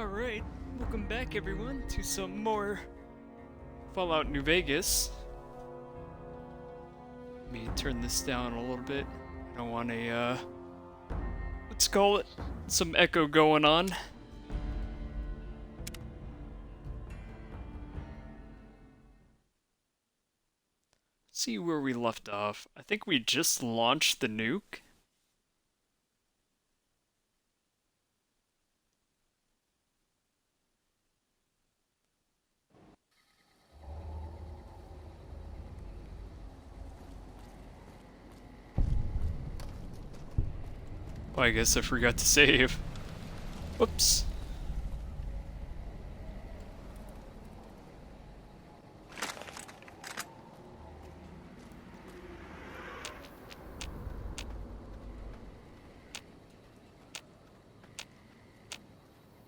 Alright, welcome back everyone to some more Fallout New Vegas. Let me turn this down a little bit. I don't want a, let's call it, some echo going on. See where we left off. I think we just launched the nuke. Oh, I guess I forgot to save. Whoops.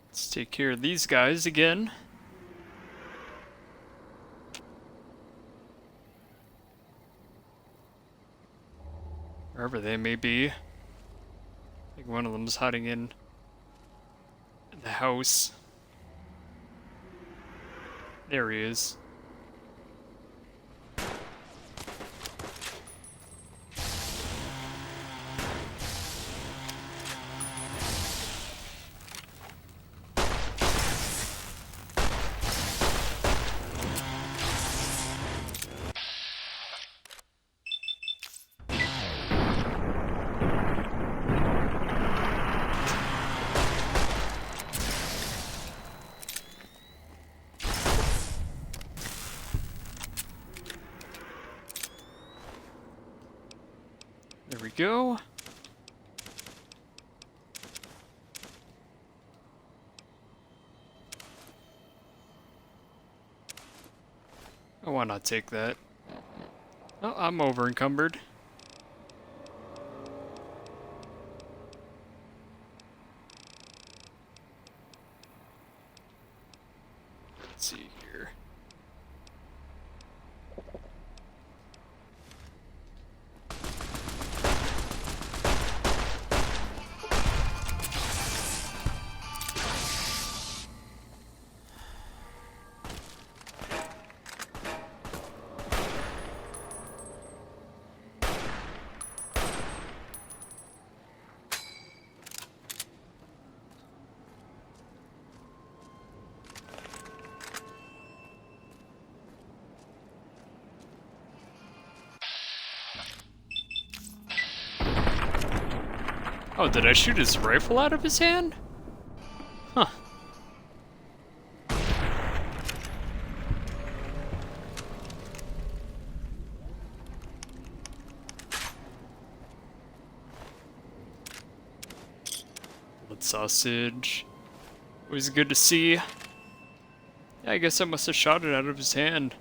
Let's take care of these guys again. Wherever they may be. I think one of them's hiding in the house. There he is. There we go. Oh, why not take that? Oh, I'm over encumbered. Let's see here. Oh, did I shoot his rifle out of his hand? Huh. Blood sausage. Always good to see. Yeah, I guess I must have shot it out of his hand.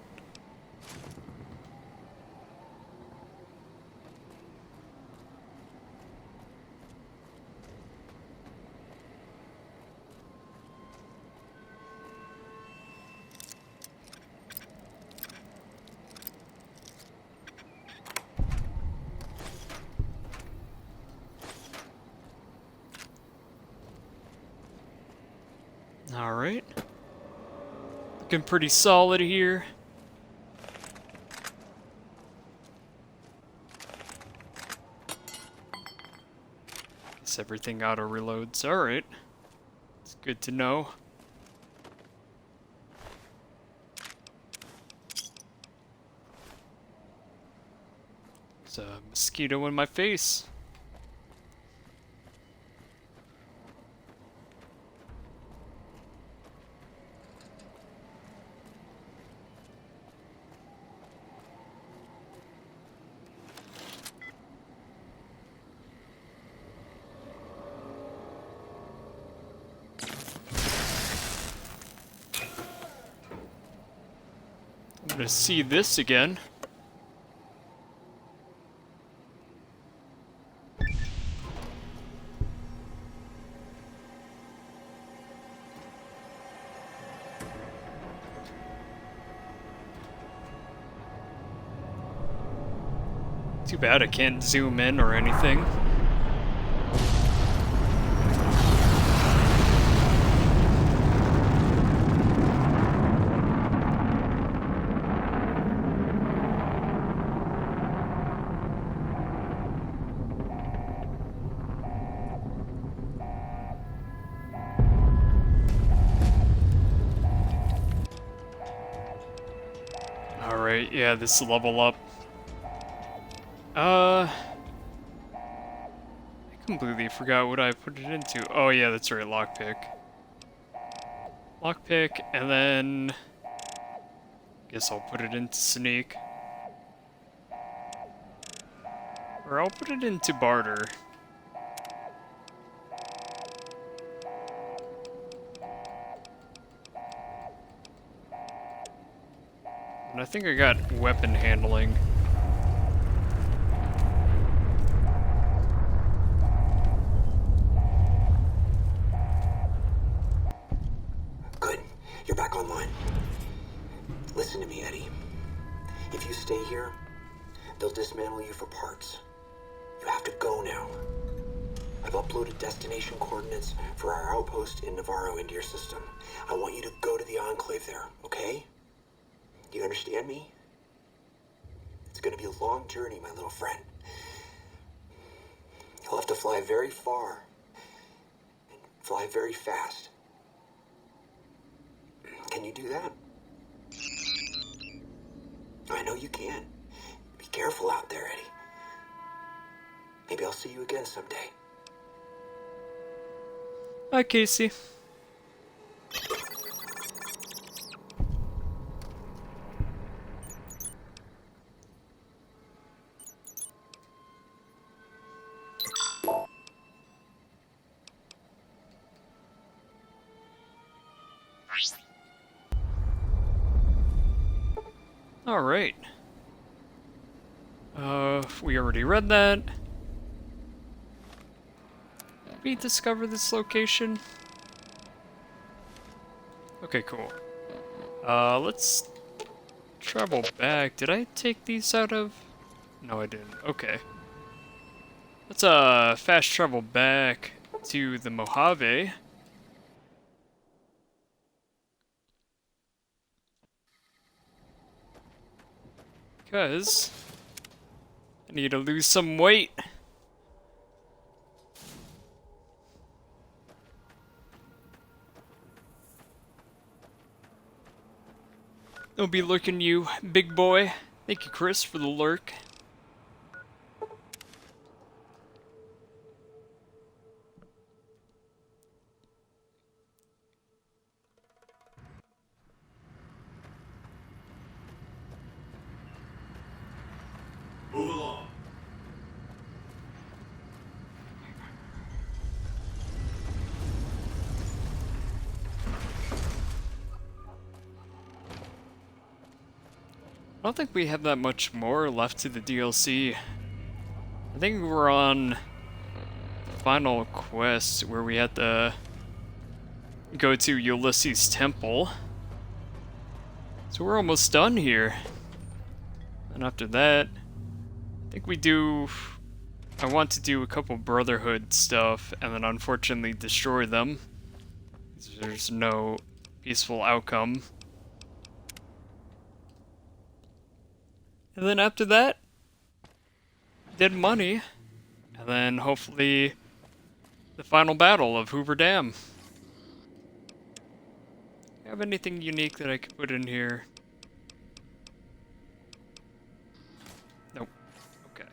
Alright. Looking pretty solid here. Guess everything auto reloads. Alright. It's good to know. There's a mosquito in my face. I'm gonna see this again. Too bad I can't zoom in or anything. Alright, yeah, this level up. I completely forgot what I put it into. Oh yeah, that's right, lockpick. Lockpick, and then... guess I'll put it into sneak. Or I'll put it into barter. And I think I got weapon handling. Good. You're back online. Listen to me, Eddie. If you stay here, they'll dismantle you for parts. You have to go now. I've uploaded destination coordinates for our outpost in Navarro into your system. I want you to go to the Enclave there, okay? Do you understand me? It's gonna be a long journey, my little friend. You'll have to fly very far and fly very fast. Can you do that? I know you can. Be careful out there, Eddie. Maybe I'll see you again someday. Hi, Casey. Alright. We already read that. Did we discover this location? Okay, cool. Let's travel back. Did I take these out of... No, I didn't. Okay. Let's, fast travel back to the Mojave. Because I need to lose some weight. I'll be lurking you, big boy. Thank you, Chris, for the lurk. Move along. I don't think we have that much more left to the DLC. I think we're on the final quest where we had to go to Ulysses' temple. So we're almost done here. And after that, I think we do... I want to do a couple Brotherhood stuff and then unfortunately destroy them. There's no peaceful outcome. And then after that, Dead Money, and then hopefully the final battle of Hoover Dam. Do you have anything unique that I could put in here? Nope. Okay.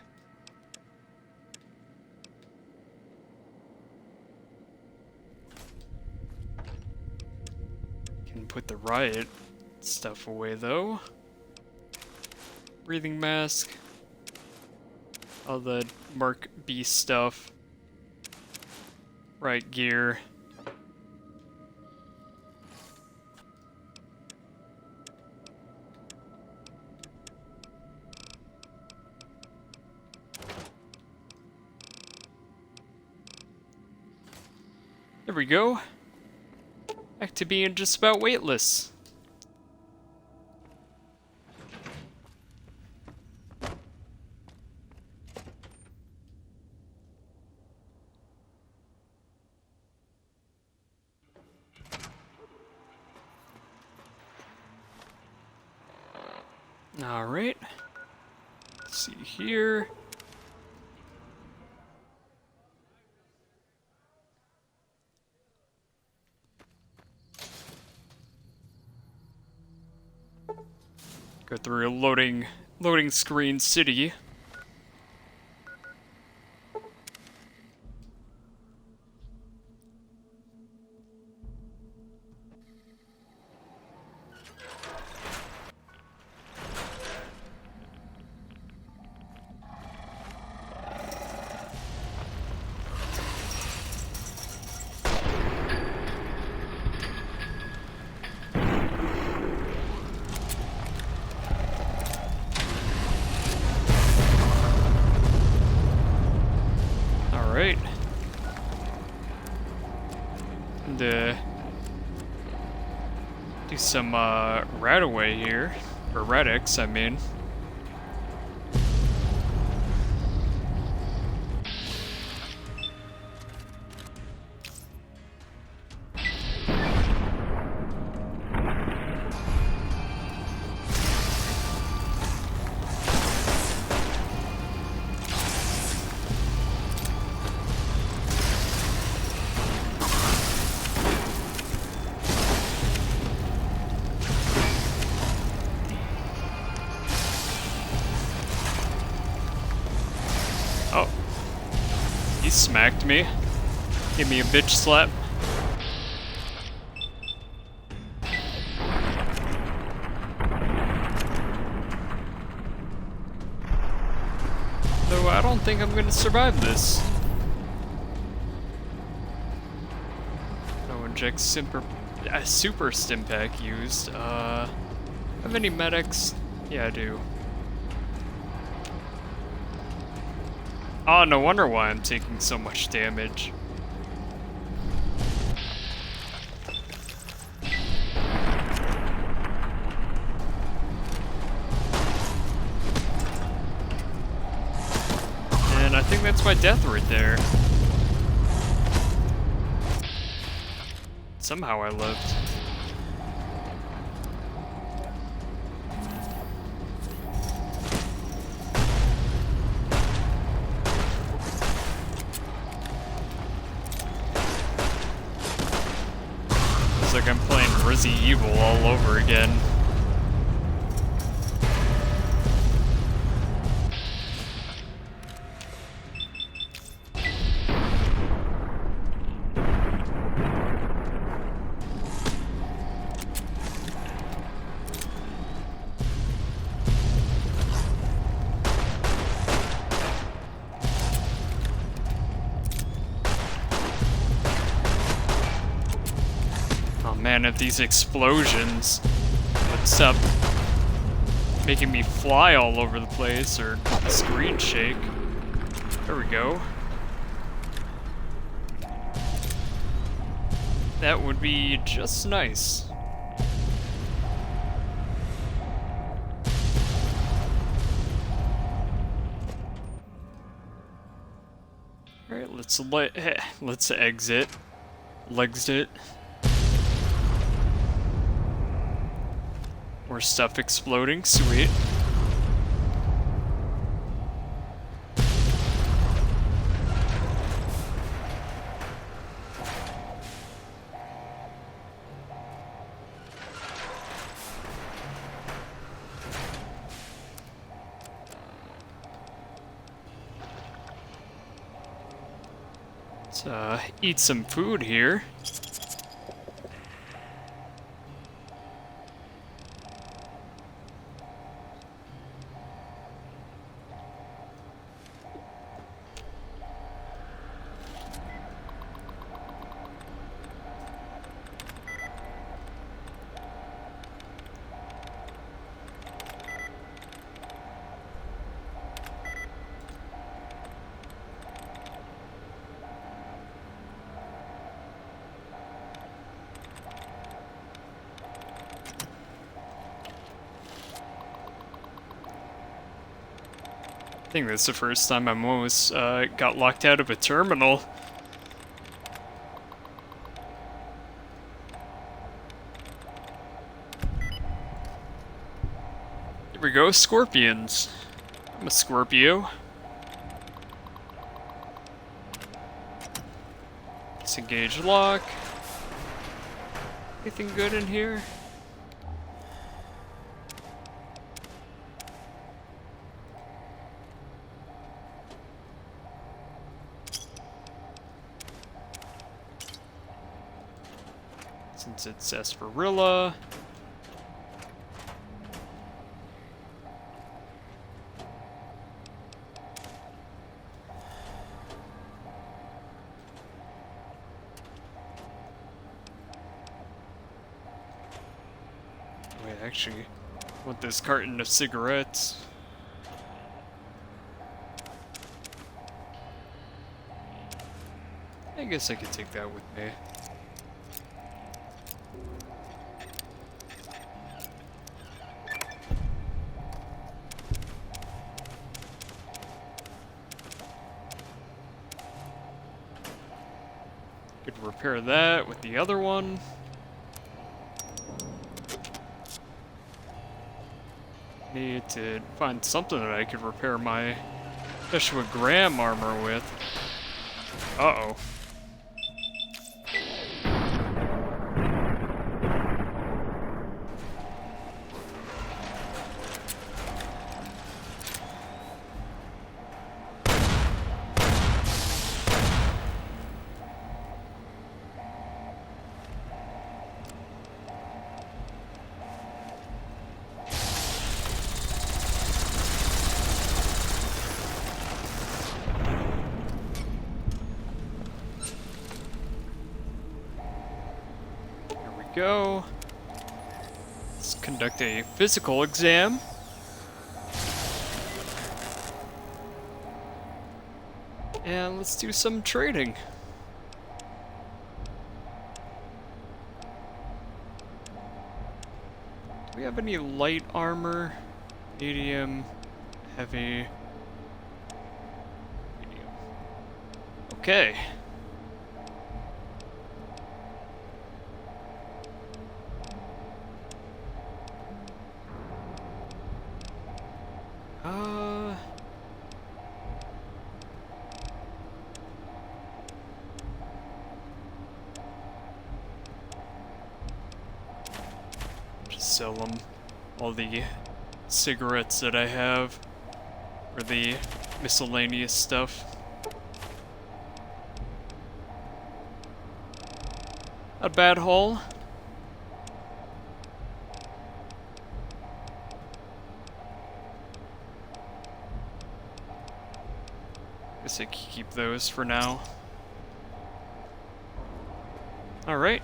Can put the riot stuff away though. Breathing mask. All the Mark B stuff. Right gear. There we go. Back to being just about weightless. Alright. Let's see here. Go through a loading screen city. Alright. And, do some, Radaway here. Or Radix, I mean. Oh. He smacked me. Give me a bitch slap. Though I don't think I'm gonna survive this. No inject super stim pack used. Have any medics? Yeah, I do. Oh, no wonder why I'm taking so much damage. And I think that's my death right there. Somehow I lived. It's like I'm playing Resident Evil all over again. Man, if these explosions would stop making me fly all over the place or the screen shake. There we go. That would be just nice. Alright, let's exit. Exit. More stuff exploding, sweet. Let's eat some food here. I think that's the first time I'm almost got locked out of a terminal. Here we go, scorpions. I'm a Scorpio. Disengage lock. Anything good in here? since it's sarsaparilla. Wait, actually, I want this carton of cigarettes. I guess I could take that with me. Could repair that with the other one. Need to find something that I could repair my Joshua Graham armor with. Uh-oh. Go. Let's conduct a physical exam. And let's do some trading. Do we have any light armor? Medium, heavy, medium. Okay. Just sell them all the cigarettes that I have, or the miscellaneous stuff. Not a bad haul. Guess I can keep those for now. Alright.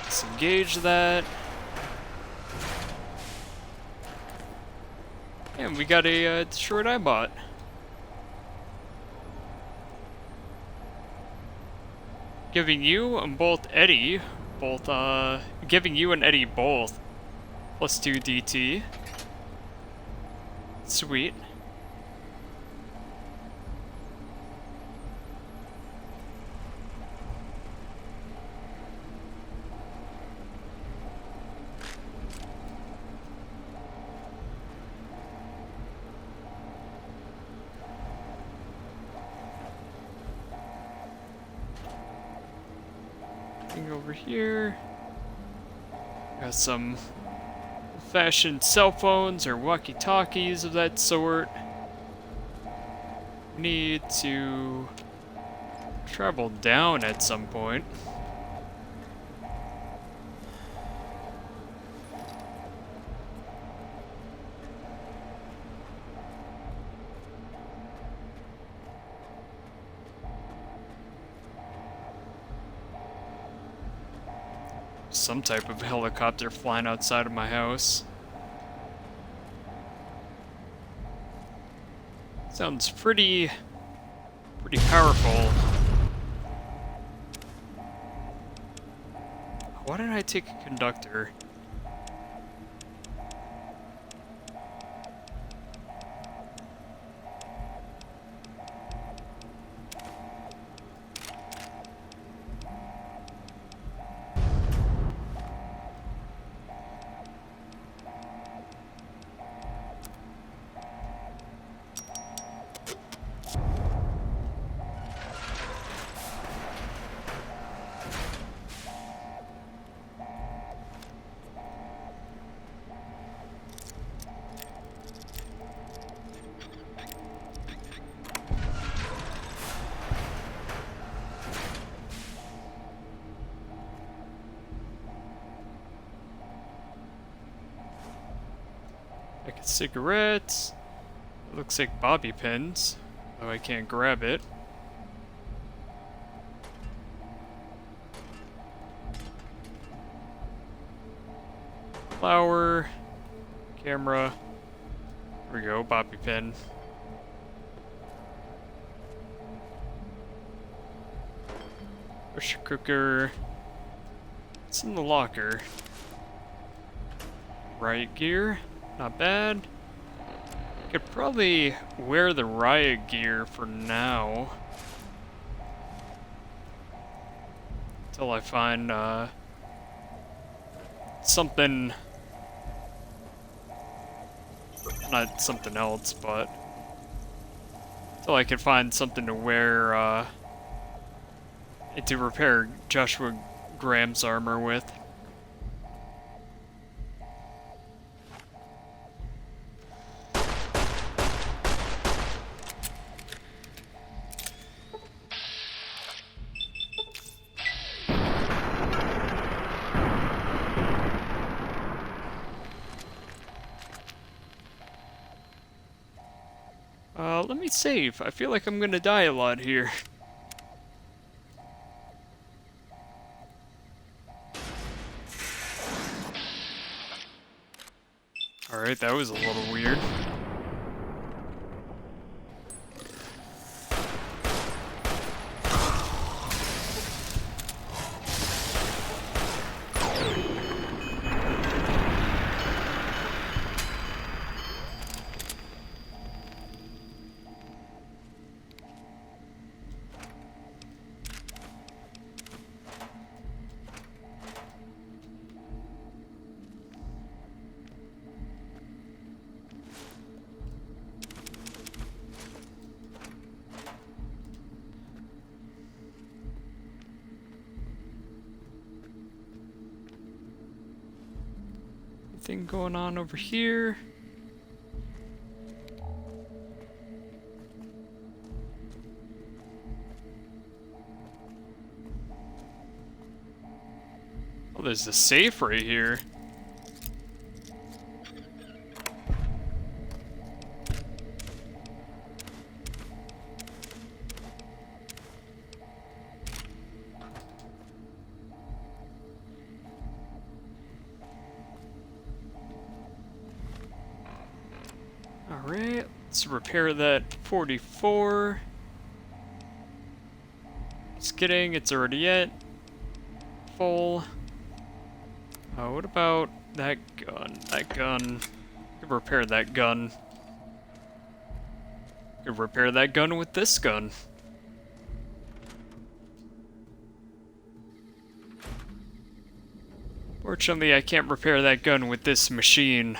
Disengage that. And we got a destroyed Eyebot. Giving you and both Eddie, giving you and Eddie both +2 DT. Sweet. Over here, got some old-fashioned cell phones or walkie-talkies of that sort. Need to travel down at some point. Some type of helicopter flying outside of my house. Sounds pretty powerful. Why did I take a conductor? cigarettes. It looks like bobby pins, though I can't grab it. Flower, camera. There we go, bobby pin. Pressure cooker. It's in the locker. Riot gear, not bad. Could probably wear the riot gear for now. Until I find something, not something else, but until I can find something to wear to repair Joshua Graham's armor with. Let me save. I feel like I'm gonna die a lot here. Alright, that was a little weird. Anything going on over here? Oh, there's a safe right here. Alright, let's repair that 44. Just kidding, it's already at full. What about that gun? That gun. Could repair that gun. Could repair that gun with this gun. Fortunately, I can't repair that gun with this machine.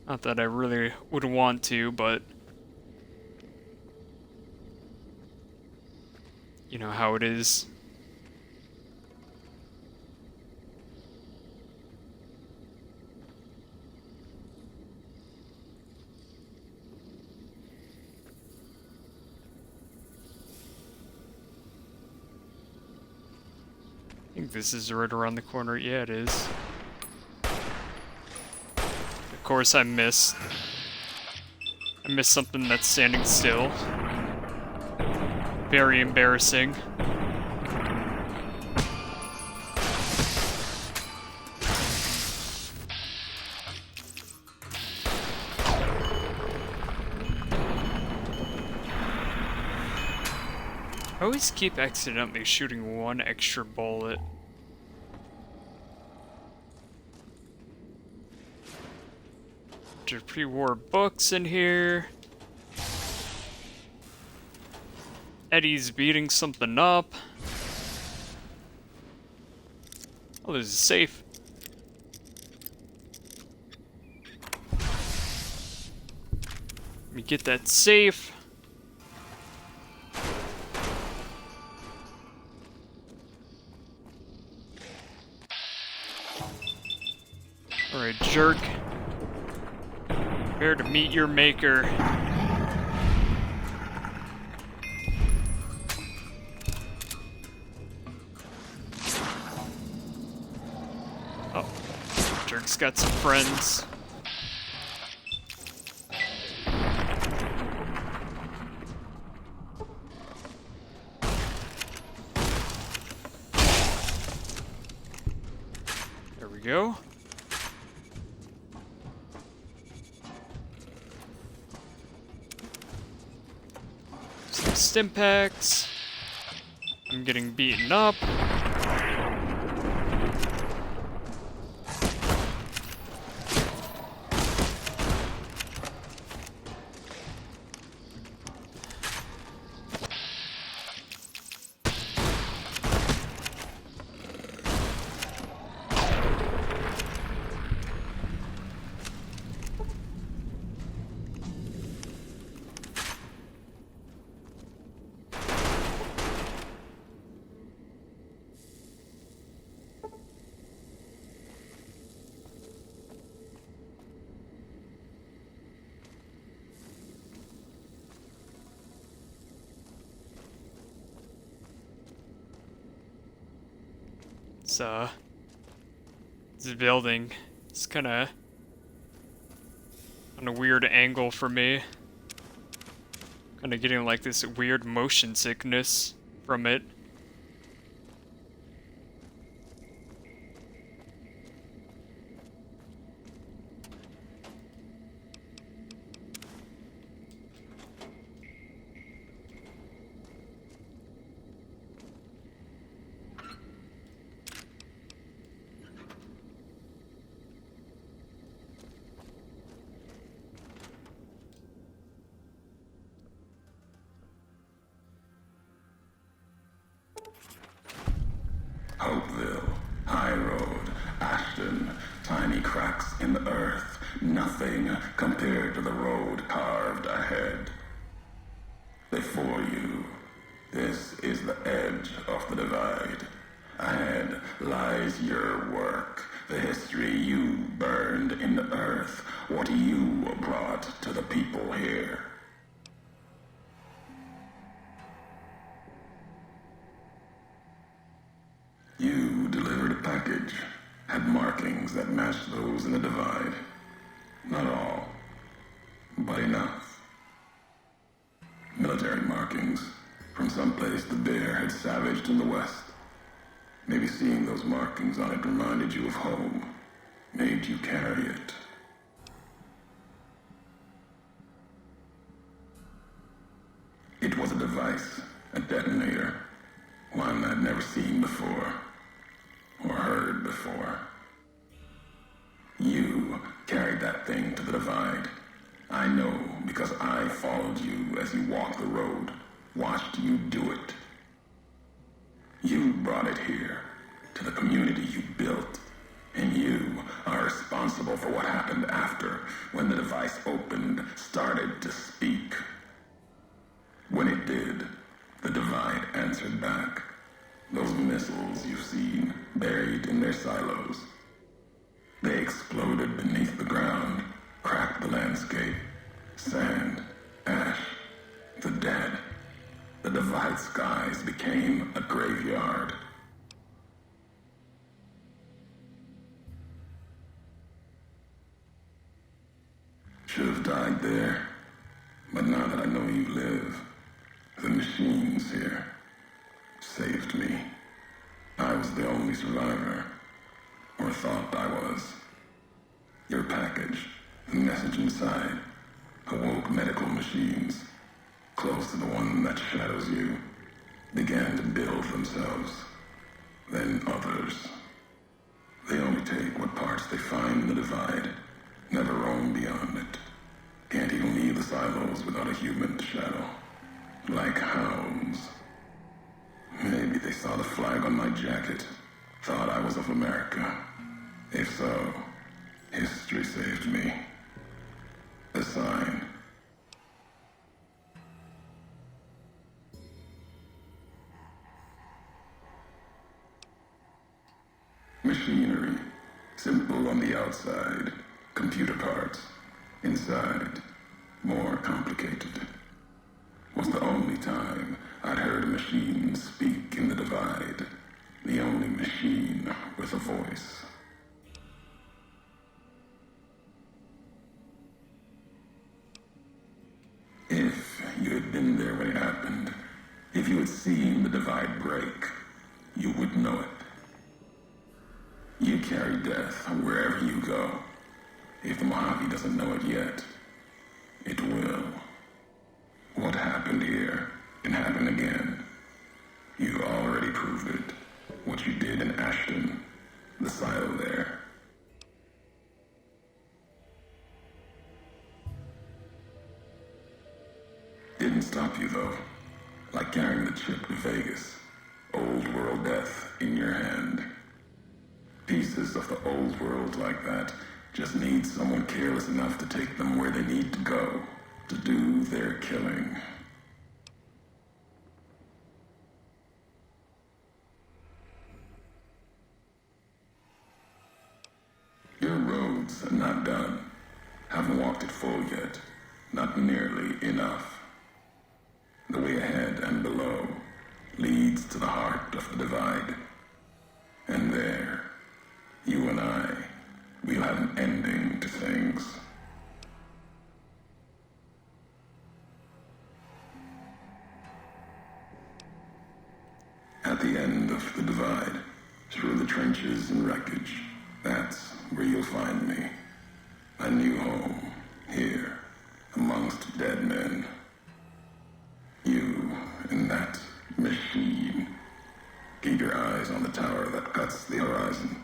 Not that I really would want to, but you know how it is. I think this is right around the corner. Yeah, it is. Of course, I missed something that's standing still. Very embarrassing. I always keep accidentally shooting one extra bullet. There's pre-war books in here. Eddie's beating something up. Oh, there's a safe. Let me get that safe. Alright, jerk. Prepare to meet your maker. Jake's got some friends. There we go. Some stim packs. I'm getting beaten up. This building is kinda on a weird angle for me. Kinda getting like this weird motion sickness from it. Hopeville, High Road, Ashton, tiny cracks in the earth, nothing compared to the road carved ahead. Before you, this is the edge of the divide. Ahead lies your work, the history you burned in the earth, what you brought to the people here. You delivered a package, had markings that matched those in the divide. Not all, but enough. Military markings from someplace the bear had savaged in the west. Maybe seeing those markings on it reminded you of home, made you carry it. It was a device, a detonator, one I'd never seen before. Or heard before. You carried that thing to the divide. I know because I followed you as you walked the road, watched you do it. You brought it here, to the community you built, and you are responsible for what happened after, when the device opened, started to speak. When it did, the divide answered back. Those missiles you've seen, buried in their silos. They exploded beneath the ground, cracked the landscape. Sand, ash, the dead. The divide skies became a graveyard. Should have died there, but now that I know you live, the machines here saved me. I was the only survivor, or thought I was. Your package, the message inside, awoke medical machines, close to the one that shadows you, began to build themselves. Then others. They only take what parts they find in the divide, never roam beyond it. Can't even leave the silos without a human to shadow. Like hounds. Maybe they saw the flag on my jacket, thought I was of America. If so, history saved me. A sign. Machinery, simple on the outside, computer parts. Inside, more complicated. Was the only time I'd heard a machine speak in the divide. The only machine with a voice. been there when it happened, if you had seen the divide break, you would know it. You carry death wherever you go. If the Mojave doesn't know it yet, it will. What happened here can happen again. You already proved it. What you did in Ashton, the silo there. Didn't stop you though. Like carrying the chip to Vegas. Old world death in your hand. Pieces of the old world like that just need someone careless enough to take them where they need to go to do their killing. Your road's not done. Haven't walked it full yet. Not nearly enough. The way ahead and below leads to the heart of the divide. And there, you and I, we'll have an ending to things. At the end of the divide, through the trenches and wreckage, that's where you'll find me. A new home, here, amongst dead men. You and that machine. Keep your eyes on the tower that cuts the horizon.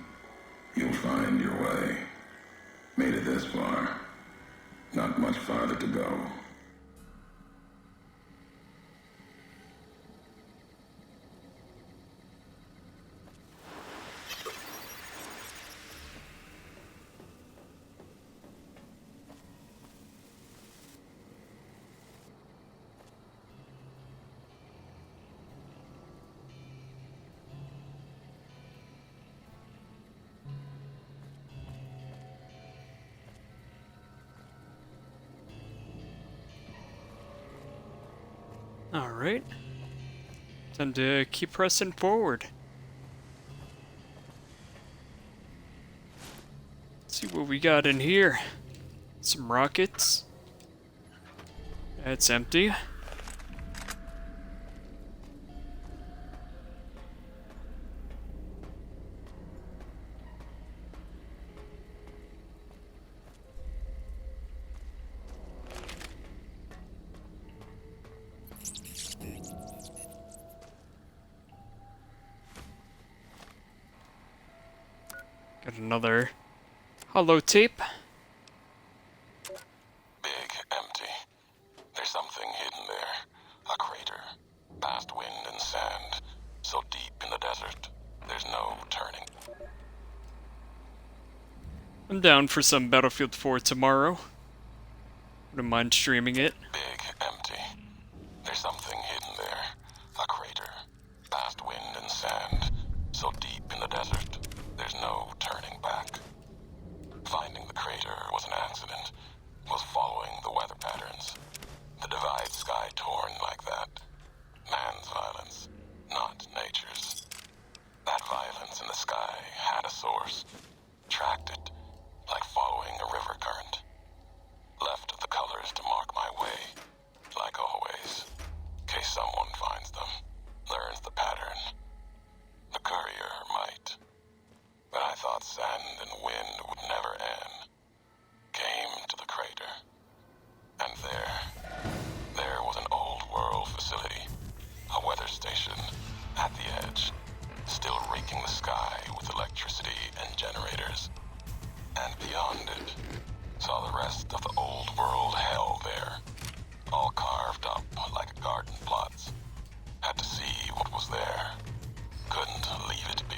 You'll find your way. Made it this far. Not much farther to go. Alright. Time to keep pressing forward. Let's see what we got in here. Some rockets. That's empty. Got another holotape. Big, empty. There's something hidden there. A crater. Past wind and sand. So deep in the desert, there's no turning. I'm down for some Battlefield 4 tomorrow. Wouldn't mind streaming it. Big, empty. There's something hidden there. A crater. Past wind and sand. So deep in the desert, there's no turning back. Finding the crater was an accident. Was following the weather patterns. The divide sky torn like that. Man's violence, not nature's. That violence in the sky had a source. Tracked it, like following a river current. Left the colors to mark my way, like always. In case someone finds them, learns the pattern. The courier might. But I thought sand and wind would never end. Came to the crater. And there was an old world facility. A weather station at the edge. Still raking the sky with electricity and generators. And beyond it, saw the rest of the old world hell there. All carved up like garden plots. Had to see what was there. Couldn't leave it be.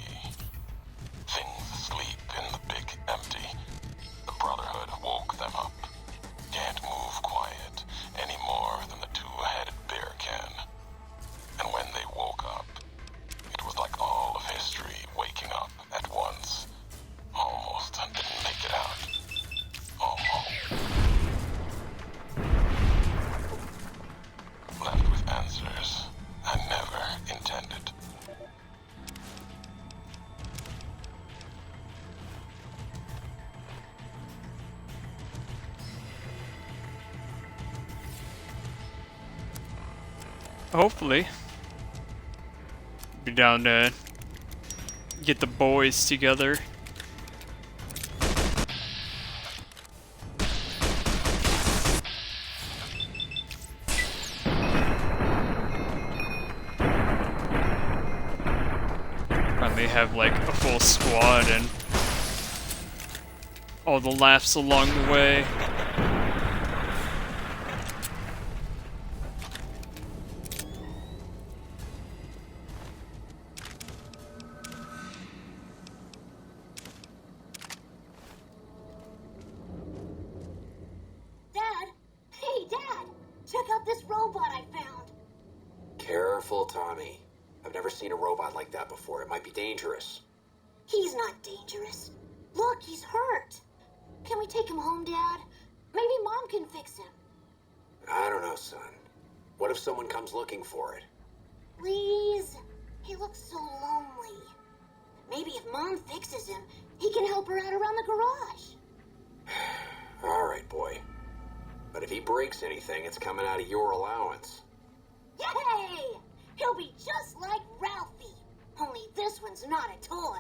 Things asleep in the big empty. The Brotherhood woke them up. Can't move quiet any more than the two-headed bear can. And when they woke up, it was like all of history waking up at once. Almost didn't make it out. Almost. Hopefully. Be down to get the boys together. Finally have like a full squad and all the laughs along the way. Dad? Hey, Dad! Check out this robot I found. Careful, Tommy. I've never seen a robot like that before. It might be dangerous. He's not dangerous. Look, he's hurt. Can we take him home, Dad? Maybe Mom can fix him. I don't know, son. What if someone comes looking for it? Please? He looks so lonely. Maybe if Mom fixes him, he can help her out around the garage. All right, boy. But if he breaks anything, it's coming out of your allowance. Yay! He'll be just like Ralphie. Only this one's not a toy.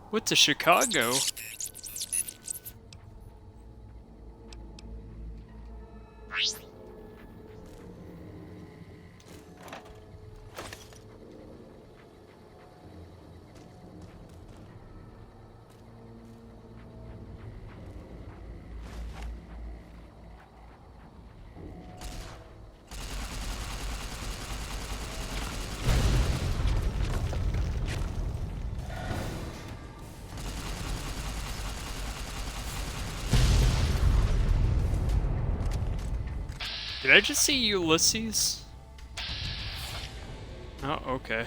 What to Chicago? Did I just see Ulysses? Oh, okay.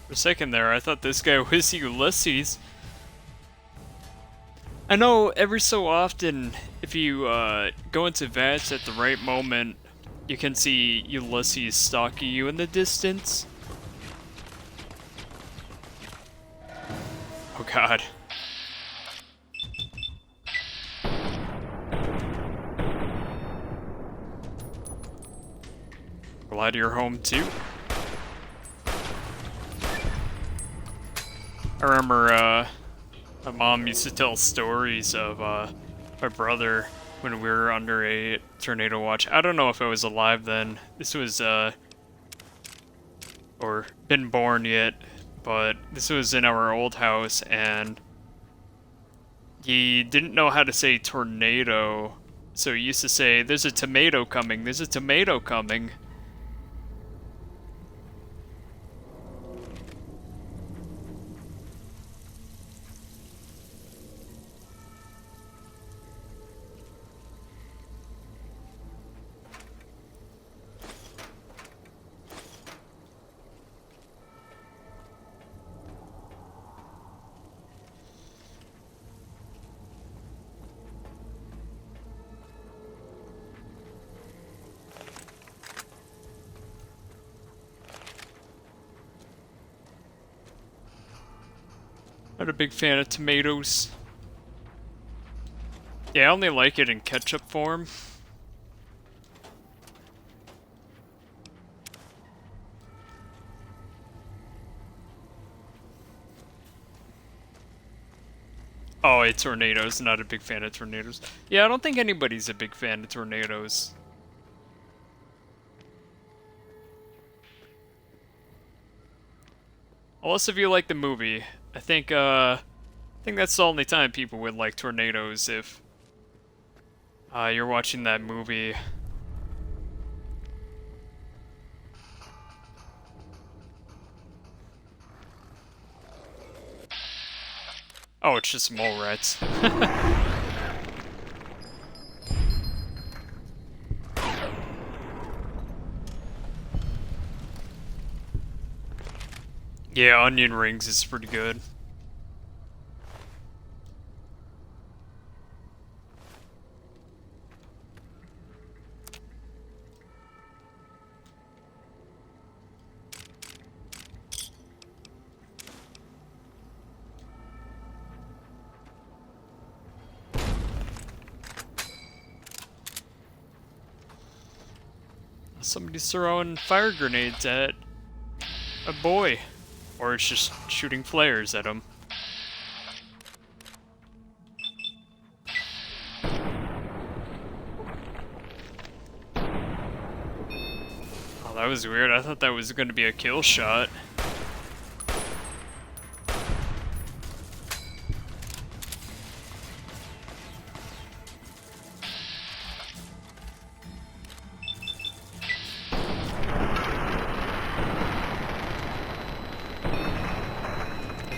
For a second there, I thought this guy was Ulysses. I know every so often, if you go into VATS at the right moment, you can see Ulysses stalking you in the distance. Oh god. Glad you're home too. I remember my mom used to tell stories of my brother when we were under a tornado watch. I don't know if I was alive then. This was or been born yet, but this was in our old house, and he didn't know how to say tornado, so he used to say, "There's a tomato coming, there's a tomato coming." Not a big fan of tomatoes. Yeah, I only like it in ketchup form. Oh, it's tornadoes. Not a big fan of tornadoes. Yeah, I don't think anybody's a big fan of tornadoes. Unless if you like the movie. I think that's the only time people would like tornadoes, if you're watching that movie. Oh, it's just mole rats. Yeah, onion rings is pretty good. Somebody's throwing fire grenades at a boy. Or it's just shooting flares at him. Oh, that was weird. I thought that was going to be a kill shot.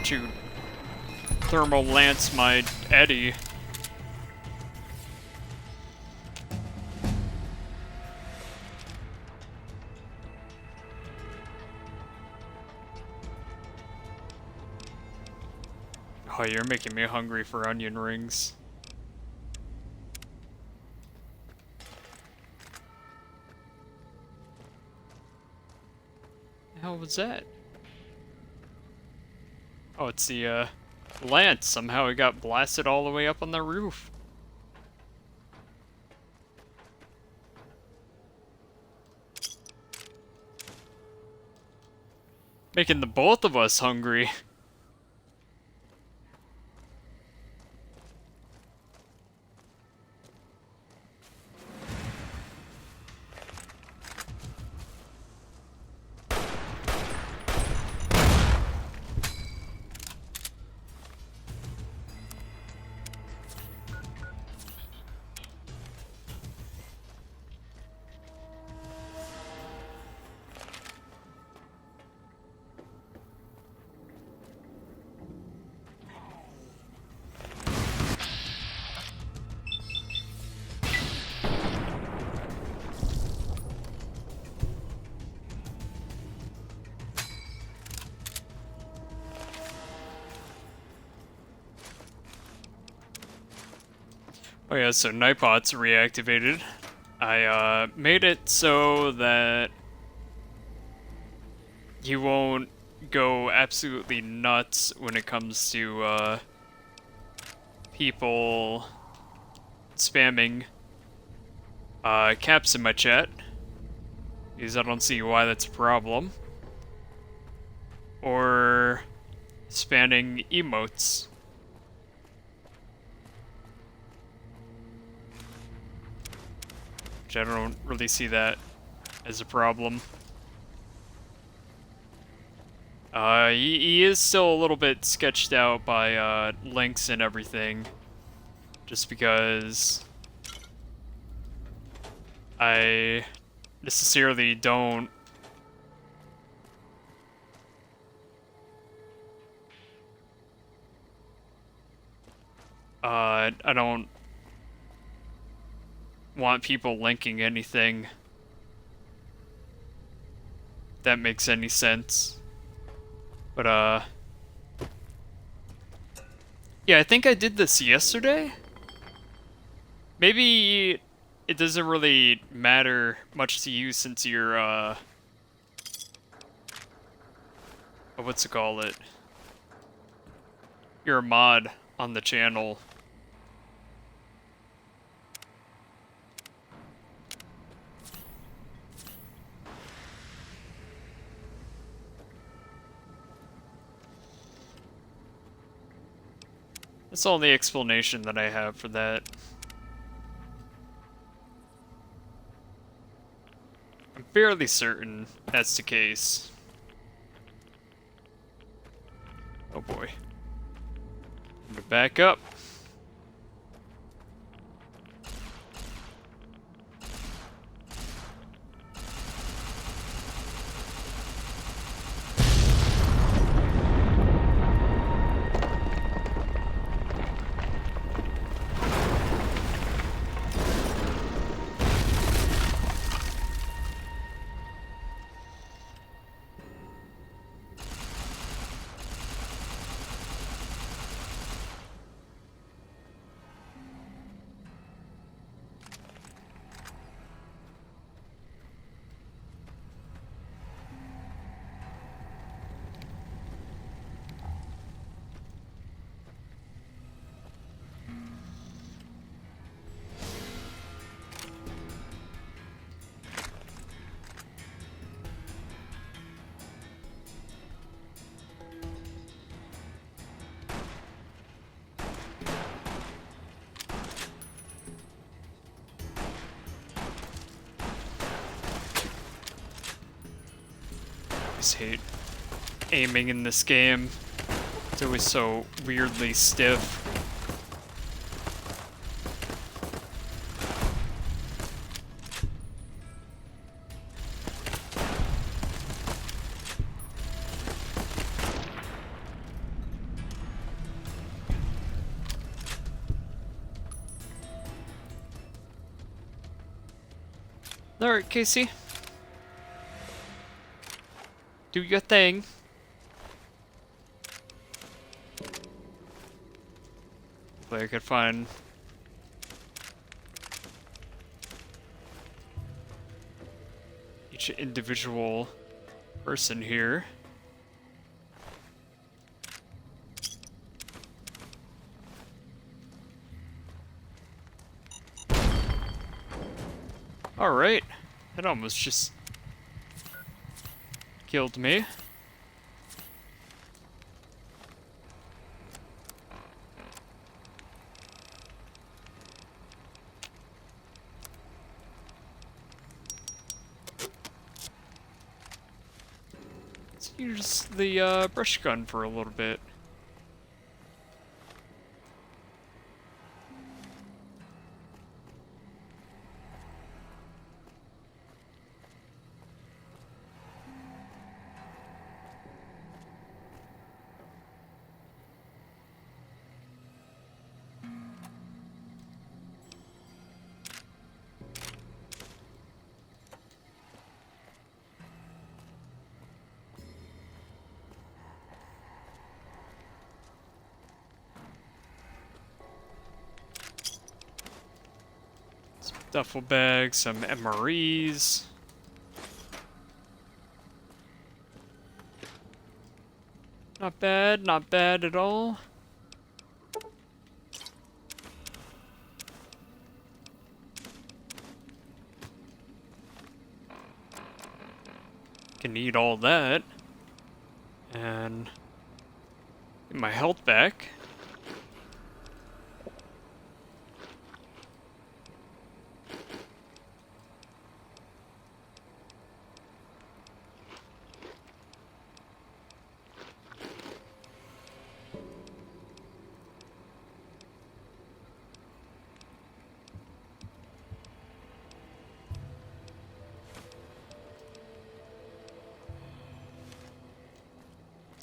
You thermal lance my Eddie. Oh, you're making me hungry for onion rings. The hell was that? Oh, it's the, lance. Somehow it got blasted all the way up on the roof. Making the both of us hungry. Oh yeah, so Nightbot's reactivated. I made it so that he won't go absolutely nuts when it comes to people spamming caps in my chat, because I don't see why that's a problem. Or spamming emotes. Which I don't really see that as a problem. He is still a little bit sketched out by links and everything, just because I necessarily don't I don't want people linking anything that makes any sense. But yeah, I think I did this yesterday. Maybe it doesn't really matter much to you since you're what's it called it? You're a mod on the channel. That's all the explanation that I have for that. I'm fairly certain that's the case. Oh boy. I'm gonna back up. always hate aiming in this game. It's always so weirdly stiff. Alright, Casey. Do your thing. Hopefully I could find each individual person here. Alright, that almost just killed me. Let's use the brush gun for a little bit. Duffel bag, some MREs. Not bad at all. Can eat all that. And get my health back.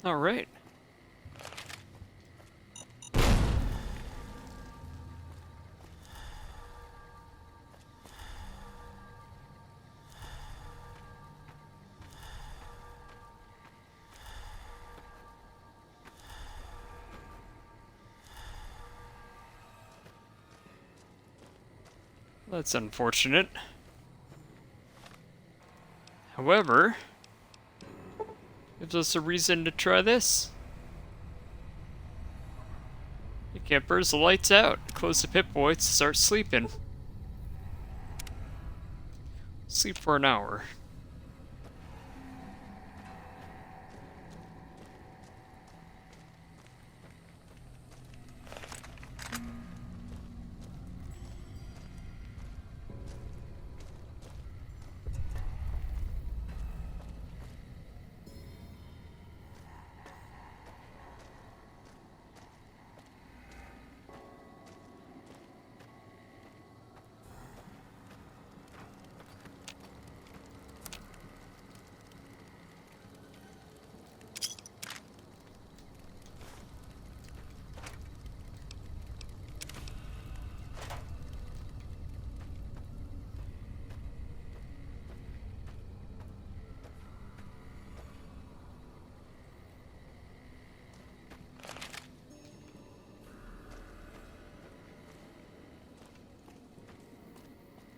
All right. That's unfortunate. However, gives us a reason to try this. The campers, the lights out. Close the Pip-Boy to start sleeping. Sleep for an hour.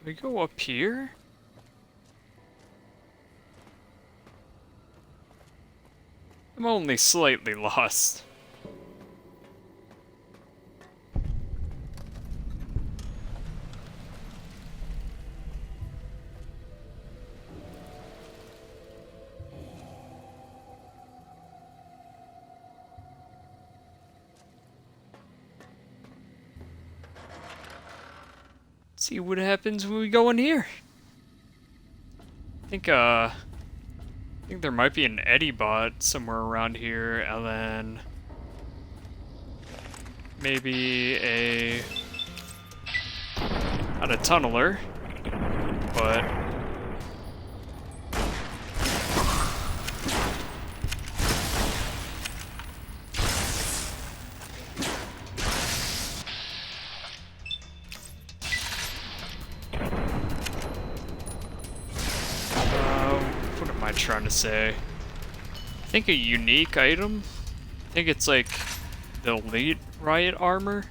We go up here? I'm only slightly lost. See what happens when we go in here. I think think there might be an Eddie bot somewhere around here, and then maybe a not a tunneler, but what am I trying to say? I think a unique item. I think it's like the elite riot armor.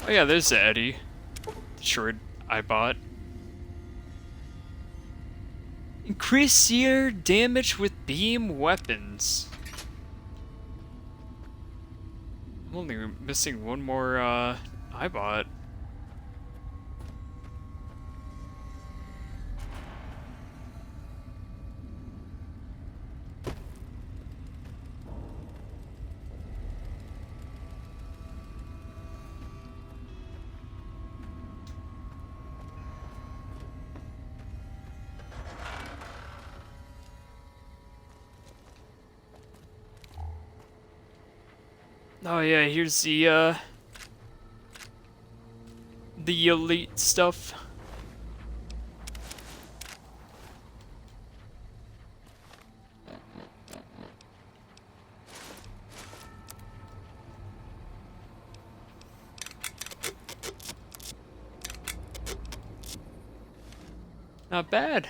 Oh yeah, there's the Eddie. Short I bought. Increase your damage with beam weapons. I'm only missing one more I bought. Oh yeah, here's the elite stuff. Not bad.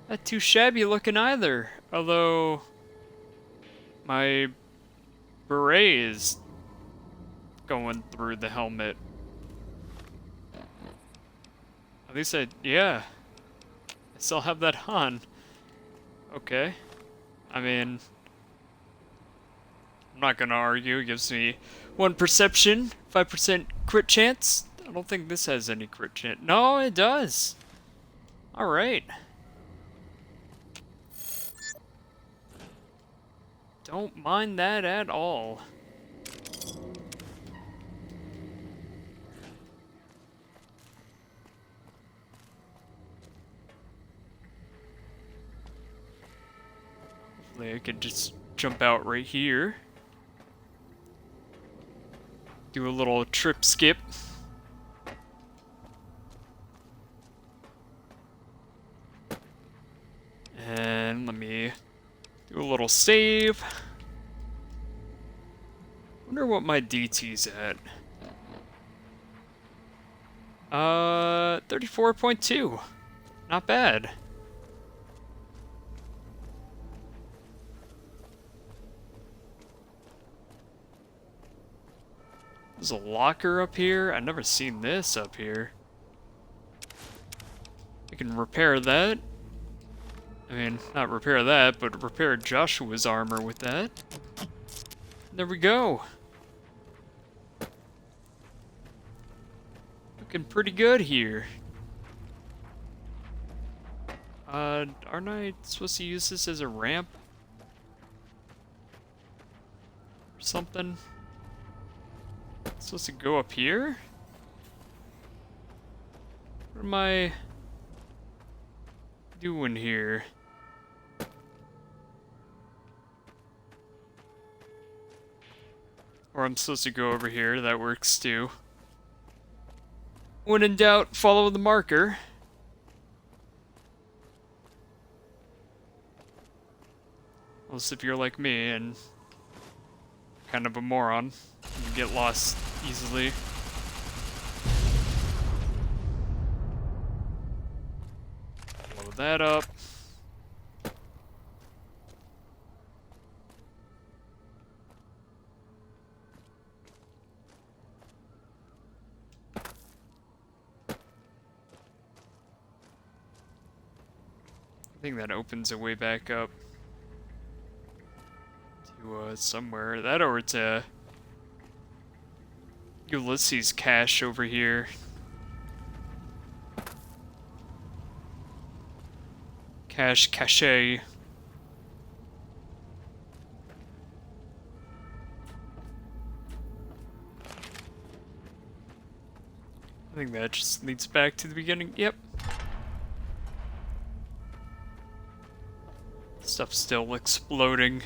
Not too shabby looking either. Although my beret is going through the helmet. At least yeah. I still have that on. Okay. I mean, I'm not gonna argue. It gives me 1 perception, 5% crit chance. I don't think this has any crit chance. No, it does. Alright. Don't mind that at all. Hopefully I could just jump out right here. Do a little trip skip. And let me do a little save. Wonder what my DT's at. 34.2. Not bad. There's a locker up here. I've never seen this up here. I can repair that. I mean, not repair that, but repair Joshua's armor with that. There we go. Looking pretty good here. Aren't I supposed to use this as a ramp? Or something? Supposed to go up here? What am I doing here? Or I'm supposed to go over here, that works too. When in doubt, follow the marker. Unless if you're like me and kind of a moron, you get lost easily. Blow that up. I think that opens a way back up to somewhere. That or to Ulysses cache over here. Cache. think that just leads back to the beginning. Yep. Stuff's still exploding.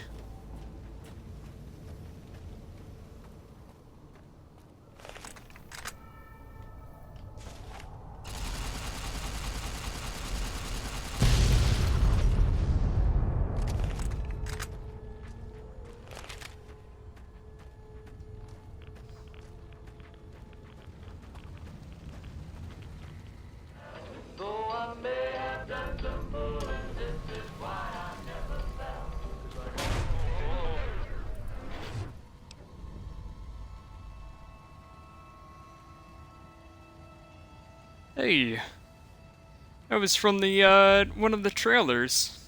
Hey, that was from the one of the trailers.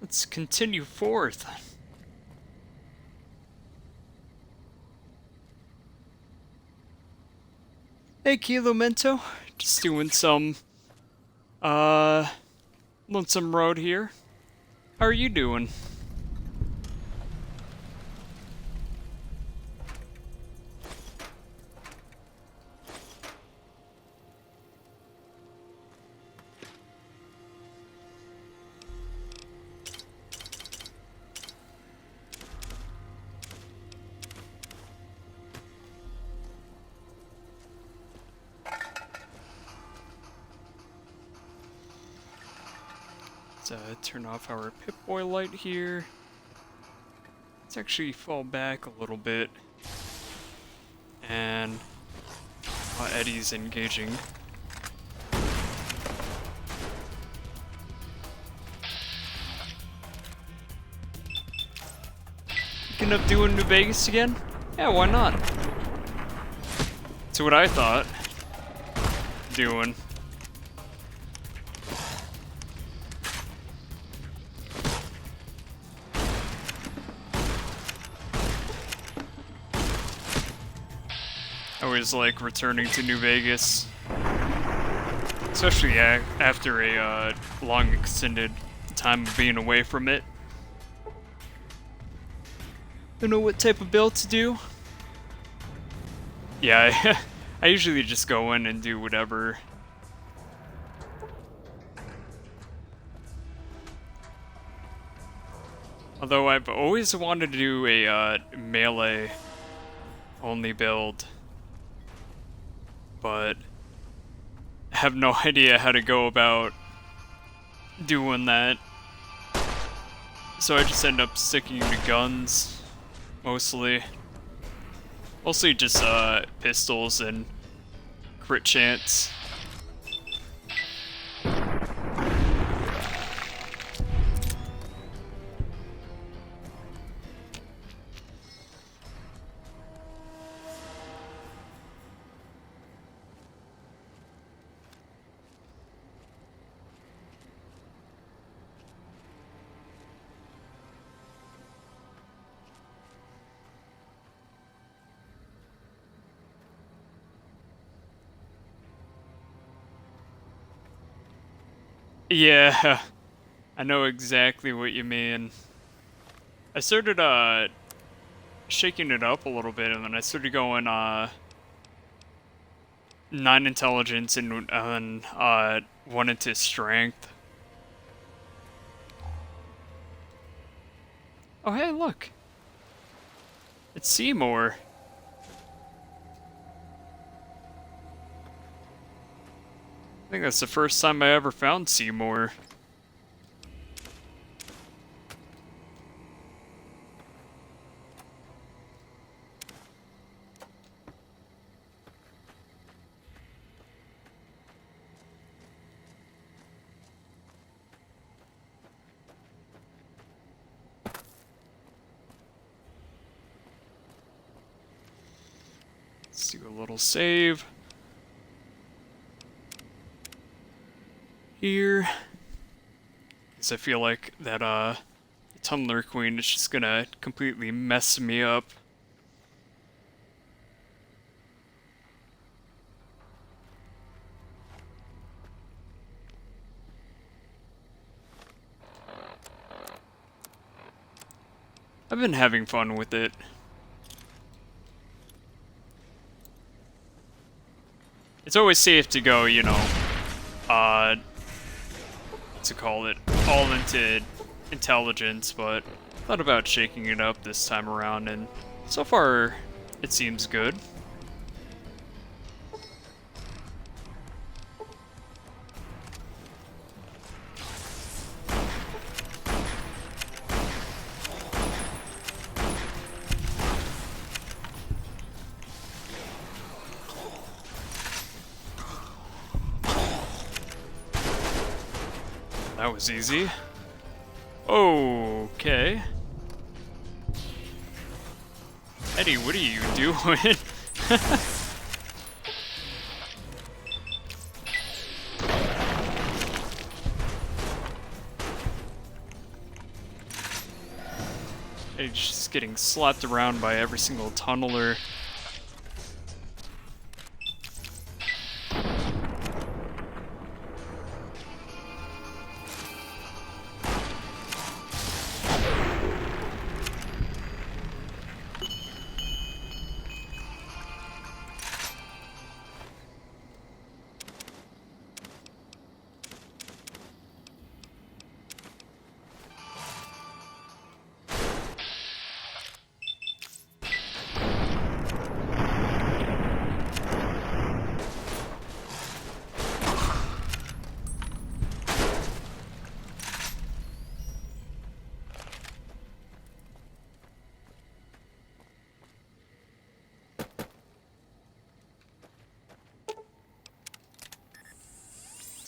Let's continue forth. Hey, Kilomento. Just doing some, Lonesome Road here. How are you doing? Let's turn off our Pip-Boy light here. Let's actually fall back a little bit. And Eddie's engaging. Thinking of doing New Vegas again? Yeah, why not? That's what I thought. Doing. I always like returning to New Vegas, especially after a long extended time of being away from it. Don't know what type of build to do. Yeah, I usually just go in and do whatever. Although I've always wanted to do a melee only build, but have no idea how to go about doing that. So I just end up sticking to guns, mostly. Mostly just pistols and crit chance. Yeah, I know exactly what you mean. I started shaking it up a little bit, and then I started going 9 intelligence and 1 into strength. Oh hey, look, it's Seymour. I think that's the first time I ever found Seymour. Let's do a little save. Here. Because I feel like that, Tunneler Queen is just gonna completely mess me up. I've been having fun with it. It's always safe to go, you know, what's it called it, all into intelligence, but thought about shaking it up this time around, and so far it seems good. That was easy. Okay. Eddie, what are you doing? Eddie's just getting slapped around by every single tunneler.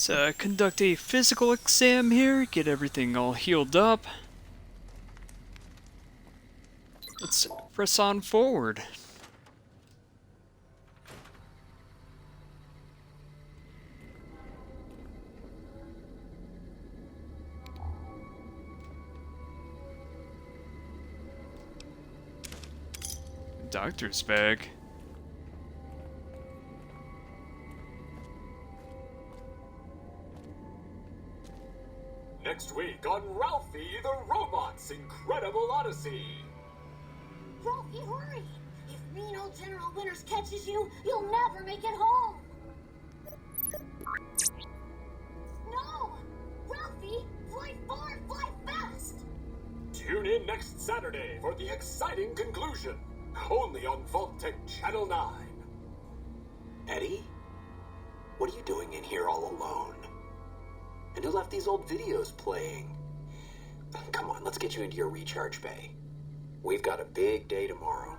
Let's conduct a physical exam here, get everything all healed up. Let's press on forward. Doctor's bag. Next week on Ralphie the Robot's Incredible Odyssey. Ralphie, hurry! If mean old General Winters catches you, you'll never make it home! No! Ralphie, fly far, fly fast! Tune in next Saturday for the exciting conclusion. Only on Vault-Tec Channel 9. Eddie? What are you doing in here all alone? And who left these old videos playing? Come on, let's get you into your recharge bay. We've got a big day tomorrow.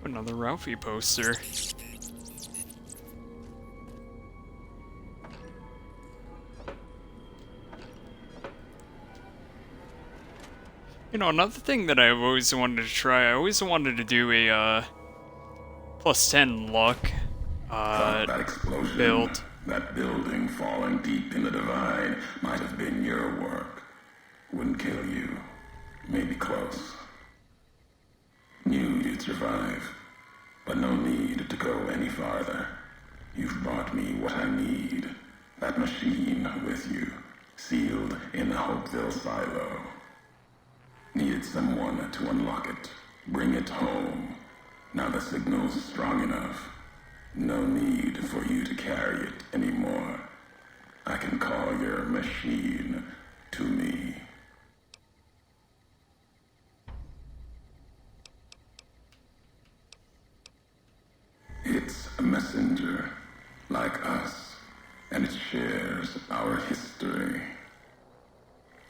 Another Ralphie poster. You know, another thing that I've always wanted to try, I always wanted to do a, plus 10 luck, That explosion, build. that building falling deep in the divide might have been your work. Wouldn't kill you. Maybe close. Knew you'd survive, but no need to go any farther. You've brought me what I need. That machine with you, sealed in the Hopeville silo. Needed someone to unlock it, bring it home. Now the signal's strong enough. No need for you to carry it anymore. I can call your machine to me. It's a messenger, like us, and it shares our history.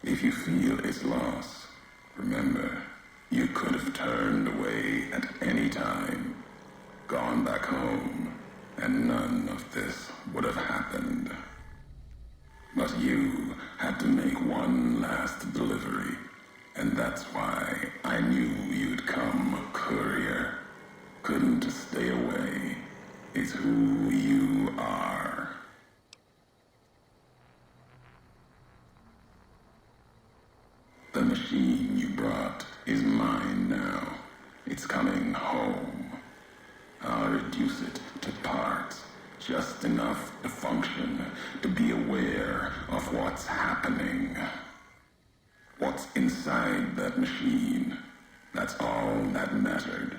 If you feel its loss, remember, you could have turned away at any time, gone back home, and none of this would have happened. But you had to make one last delivery, and that's why I knew you'd come, courier. Couldn't stay away. It's who you are. The machine you brought is mine now. It's coming home. I'll reduce it to parts, just enough to function, to be aware of what's happening. What's inside that machine, that's all that mattered.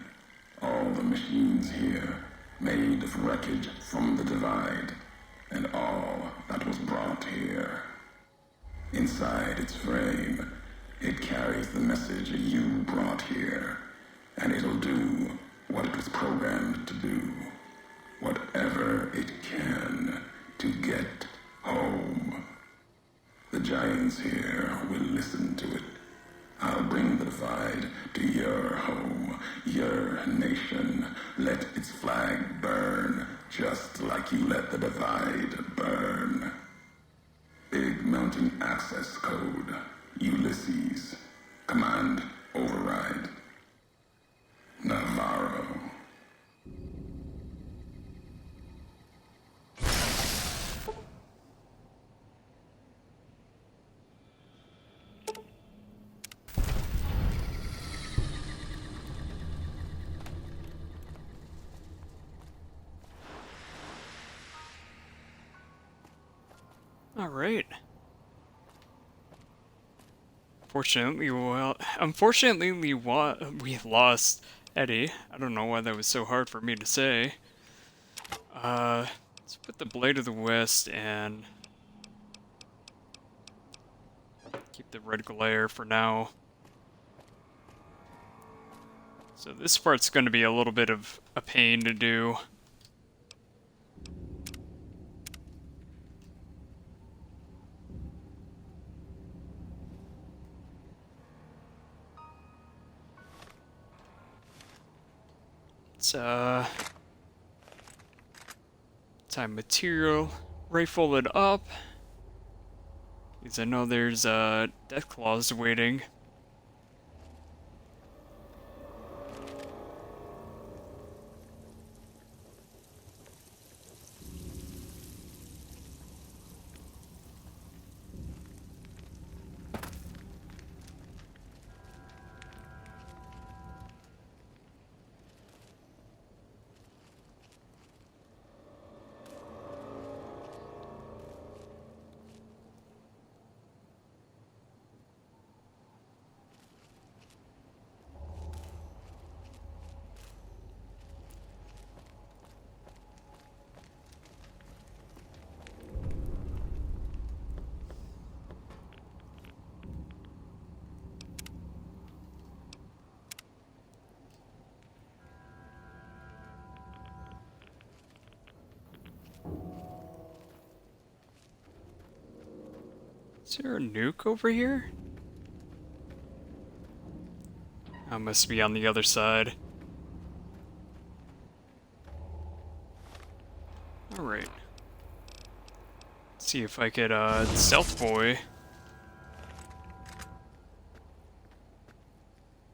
All the machines here, made of wreckage from the Divide, and all that was brought here. Inside its frame, it carries the message you brought here, and it'll do what it was programmed to do. Whatever it can to get home. The giants here will listen to it. I'll bring the Divide to your home, your nation. Let its flag burn, just like you let the Divide burn. Big Mountain Access Code, Ulysses. Command override. Navarro. All right. Unfortunately, we lost Eddie. I don't know why that was so hard for me to say. Let's put the Blade of the West and keep the Red Glare for now. So this part's going to be a little bit of a pain to do. It's, time material, rifle it up. Because I know there's, death claws waiting. Is there a nuke over here? I must be on the other side. Alright. See if I could, stealth boy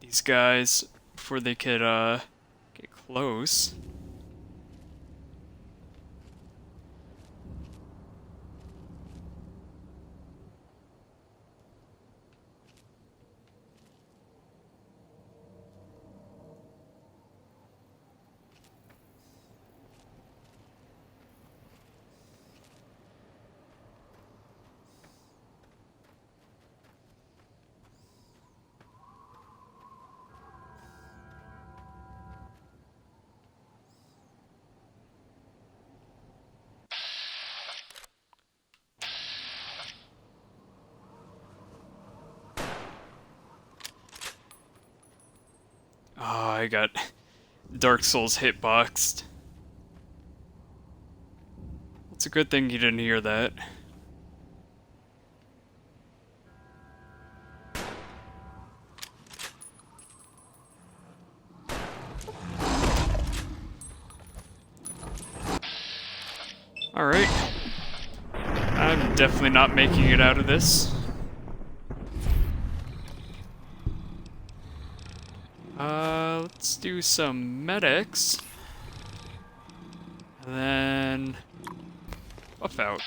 these guys before they could, get close. I got Dark Souls hitboxed. It's a good thing you didn't hear that. Alright. I'm definitely not making it out of this. Let's do some medics. And then buff out.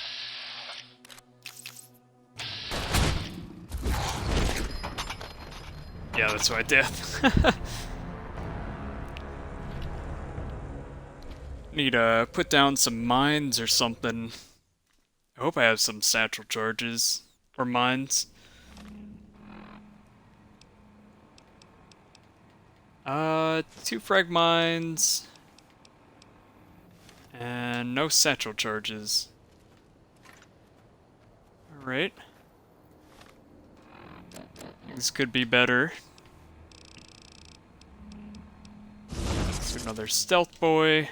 Yeah, that's what I did. Need to put down some mines or something. I hope I have some satchel charges or mines. Two frag mines. And no satchel charges. Alright. Things could be better. Let's do another stealth boy.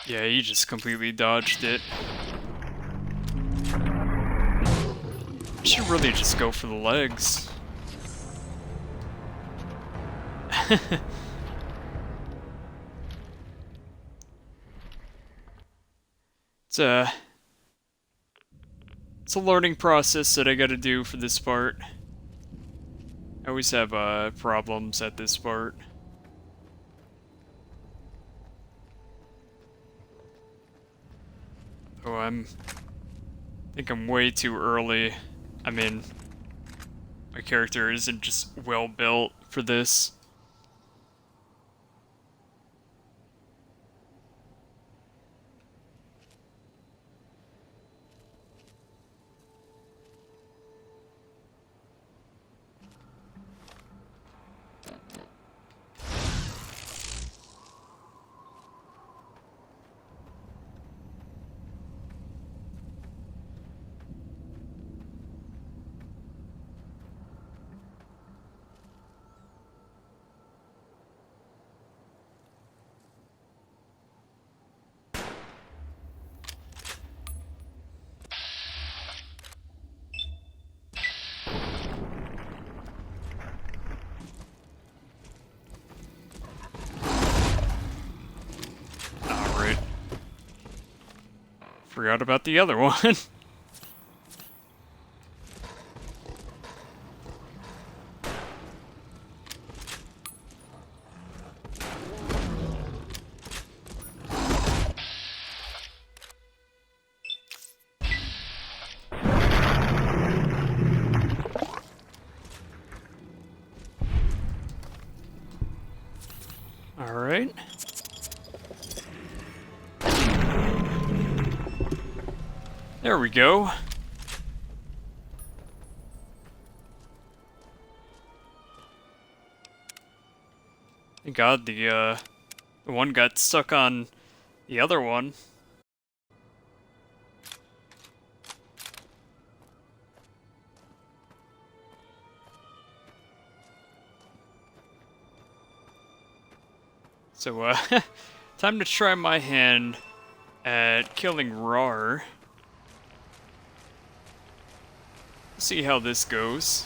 Yeah, you just completely dodged it. I should really just go for the legs. It's a learning process that I gotta do for this part. I always have problems at this part. Oh, I think I'm way too early. I mean, my character isn't just well built for this. Alright. Forgot about the other one. Alright. There we go. Thank God the one got stuck on the other one. So, time to try my hand at killing Rar. See how this goes.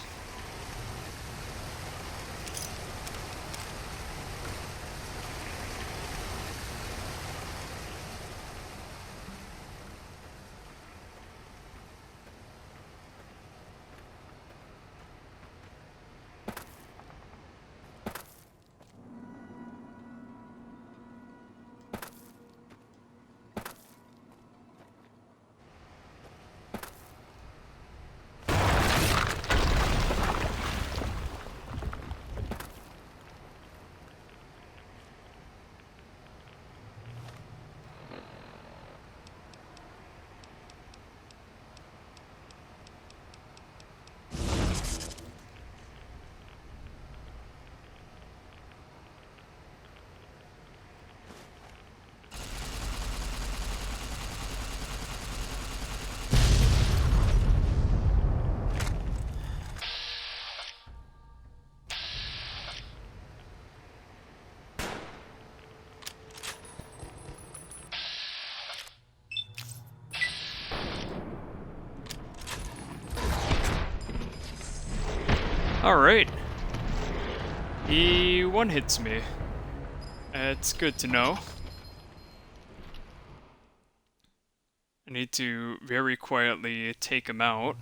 Alright. He one hits me. It's good to know. I need to very quietly take him out.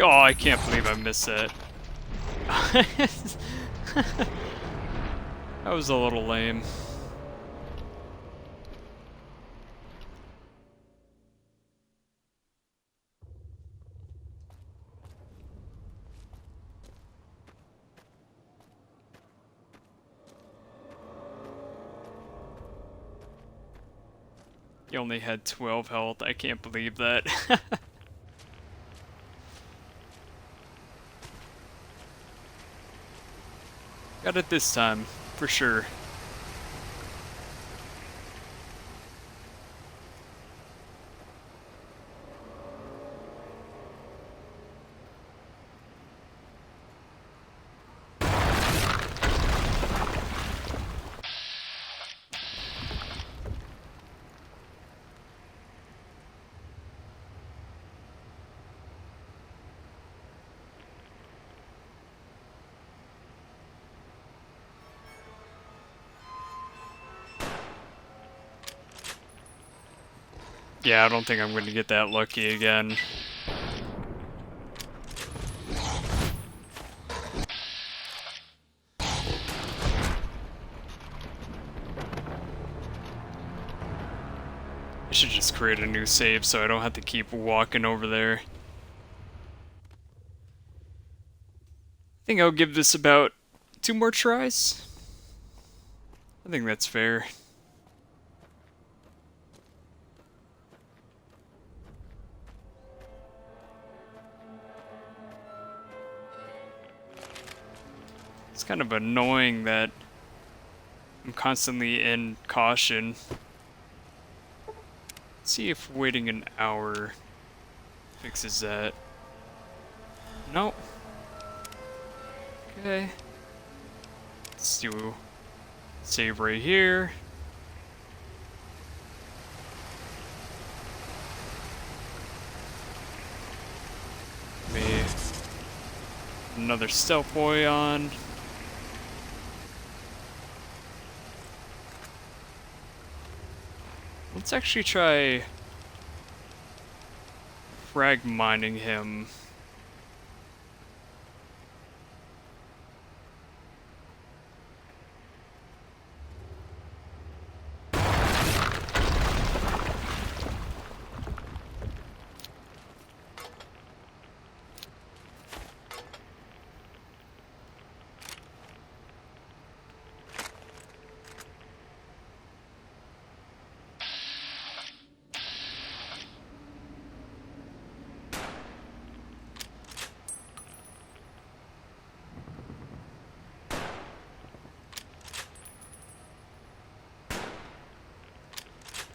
Oh, I can't believe I missed that. That was a little lame. He only had 12 health. I can't believe that. Got it this time, for sure. Yeah, I don't think I'm going to get that lucky again. I should just create a new save so I don't have to keep walking over there. I think I'll give this about 2 more tries. I think that's fair. It's kind of annoying that I'm constantly in caution. Let's see if waiting an hour fixes that. Nope. Okay. Let's do save right here. Maybe another stealth boy on. Let's actually try frag mining him.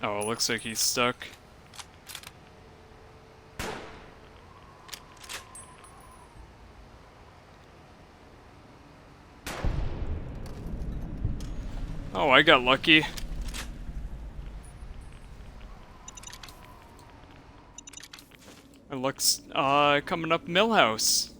Oh, it looks like he's stuck. Oh, I got lucky. It looks, coming up Millhouse.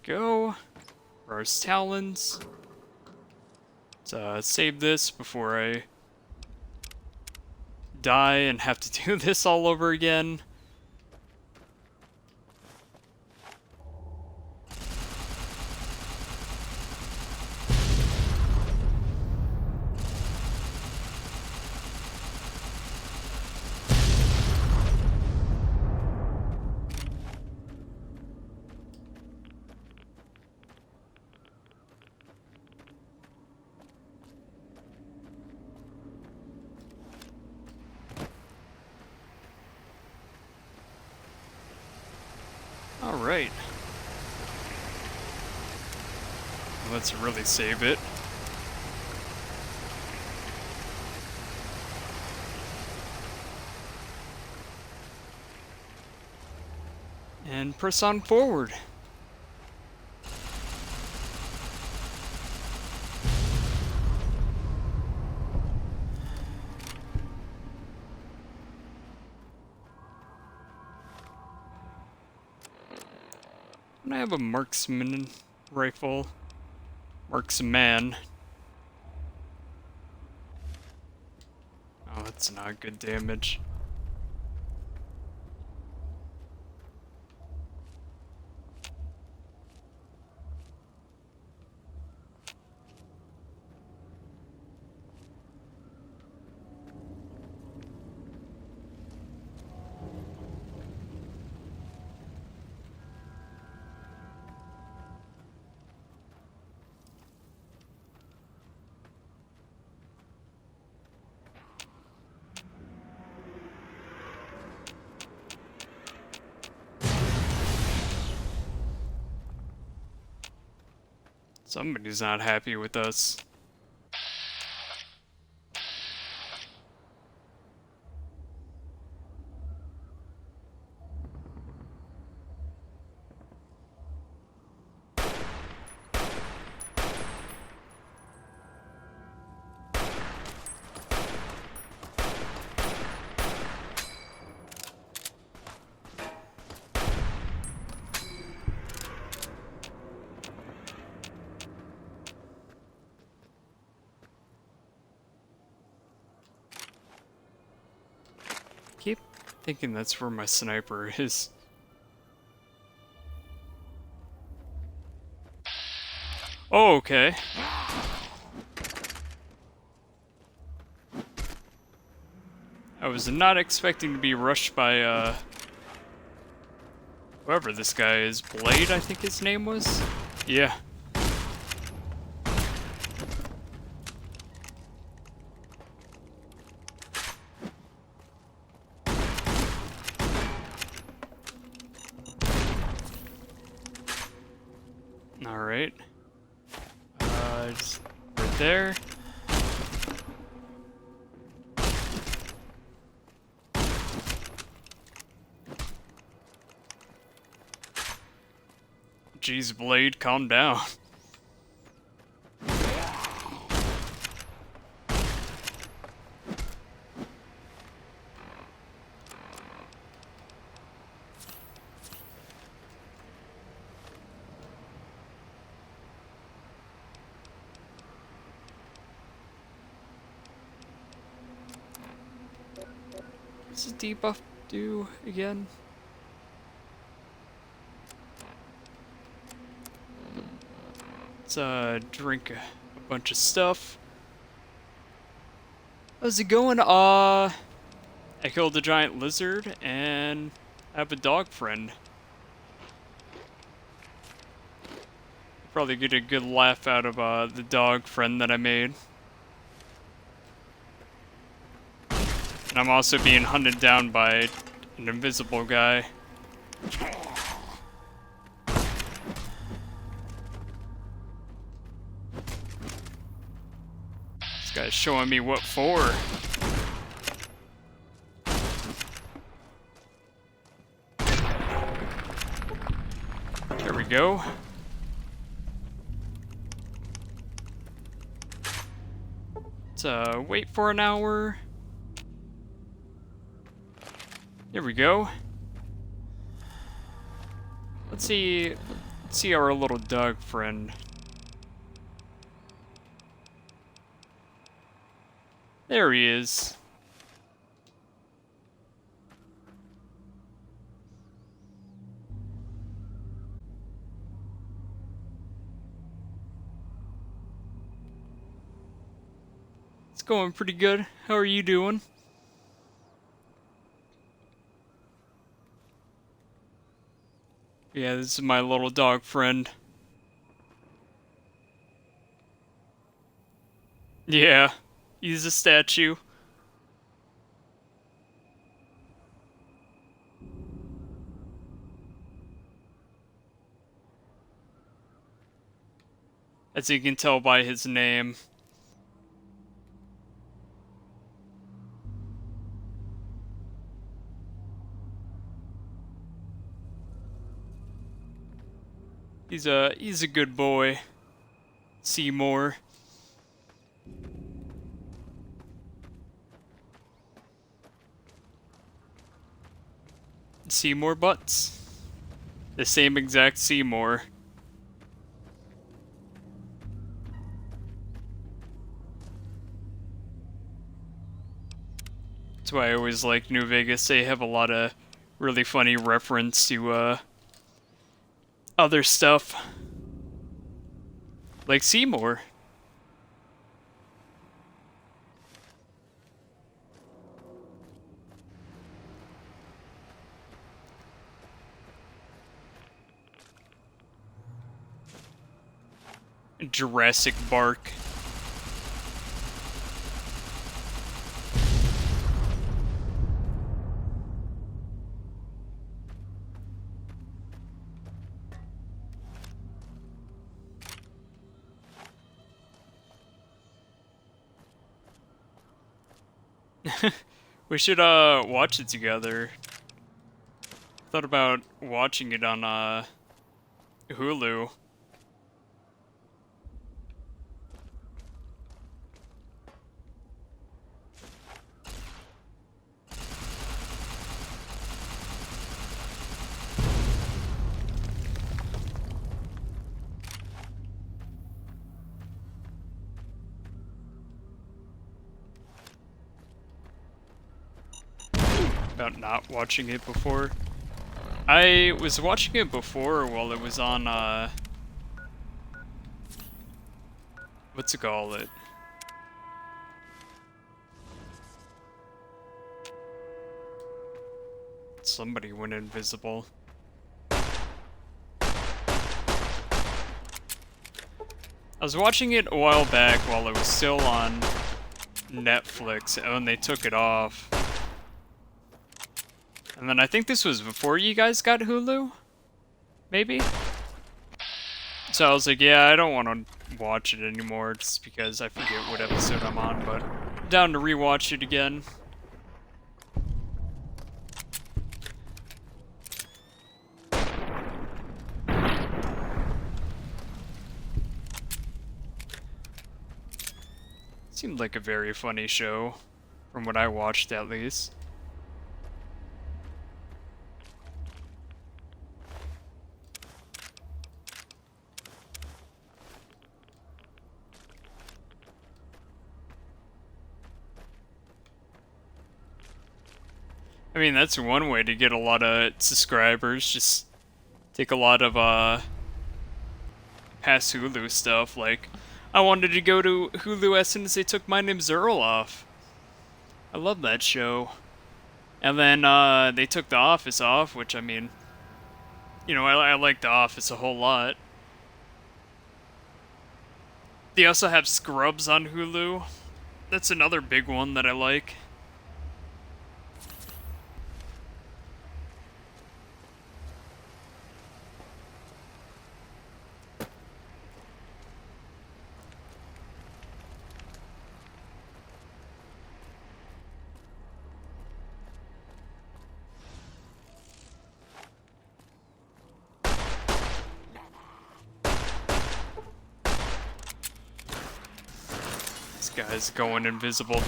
Go. Rose Talons. Let's save this before I die and have to do this all over again. Alright. Let's really save it. And press on forward. And I have a marksman rifle. Marksman. Oh, that's not good damage. Somebody's not happy with us. Keep thinking that's where my sniper is. Oh, okay. I was not expecting to be rushed by, whoever this guy is. Blade, I think his name was? Yeah. Alright. Just right there. Jeez, Blade, calm down. What's the debuff do again? Let's drink a bunch of stuff. How's it going? I killed a giant lizard and have a dog friend. Probably get a good laugh out of the dog friend that I made. And I'm also being hunted down by an invisible guy. This guy's showing me what for. There we go. Let's wait for an hour. There we go. Let's see our little dog friend. There he is. going pretty good. How are you doing? Yeah, this is my little dog friend. Yeah, he's a statue. As you can tell by his name. He's a good boy. Seymour. Seymour Butts. The same exact Seymour. That's why I always like New Vegas. They have a lot of really funny reference to other stuff. Like Seymour. Jurassic Bark. We should watch it together. Thought about watching it on Hulu. About not watching it before. I was watching it before while it was on, what's it called? Somebody went invisible. I was watching it a while back while it was still on Netflix, and then they took it off. And then I think this was before you guys got Hulu? Maybe? So I was like, yeah, I don't want to watch it anymore just because I forget what episode I'm on, but down to rewatch it again. Seemed like a very funny show, from what I watched at least. I mean, that's one way to get a lot of subscribers, just take a lot of, past Hulu stuff, like, I wanted to go to Hulu as soon as they took My Name's Earl off. I love that show. And then, they took The Office off, which, I mean, you know, I like The Office a whole lot. They also have Scrubs on Hulu. That's another big one that I like. Guy's going invisible.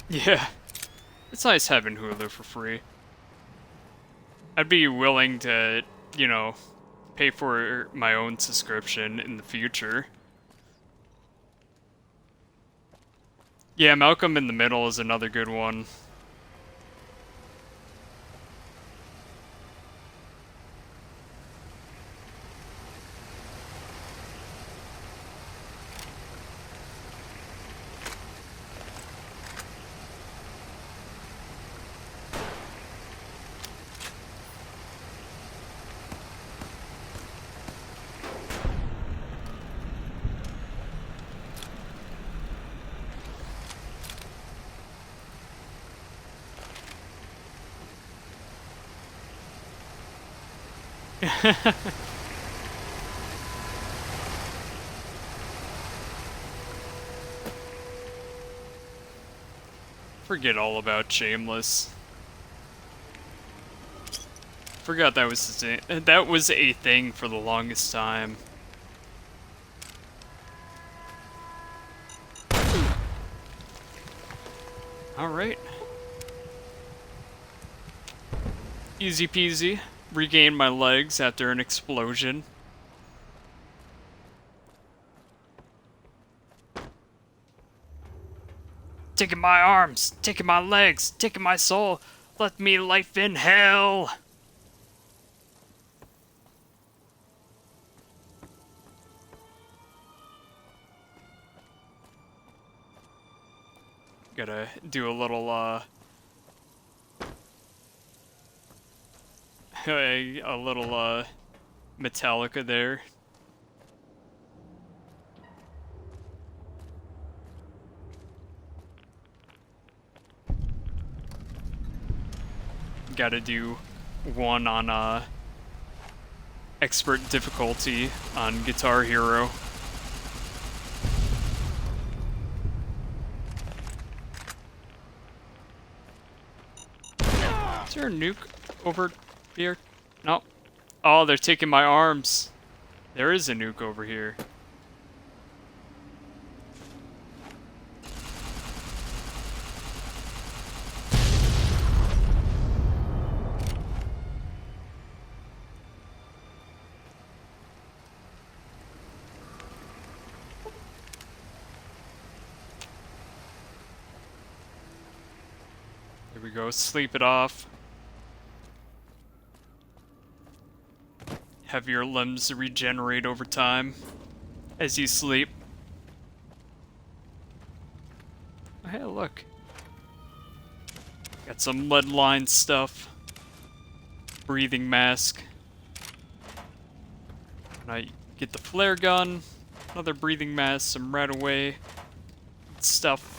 Yeah, it's nice having Hulu for free. I'd be willing to, you know, pay for my own subscription in the future. Yeah, Malcolm in the Middle is another good one. Forget all about Shameless. Forgot that was a thing for the longest time. All right. Easy peasy. Regained my legs after an explosion. Taking my arms, taking my legs, taking my soul. Let me life in hell. Gotta do a little, Metallica there. Gotta do one on, expert difficulty on Guitar Hero. Is there a nuke over here? No. Oh, they're taking my arms. There is a nuke over here. Here we go, sleep it off. Have your limbs regenerate over time as you sleep. Oh, hey, look. Got some lead-lined stuff. Breathing mask. And I get the flare gun. Another breathing mask, some right away stuff.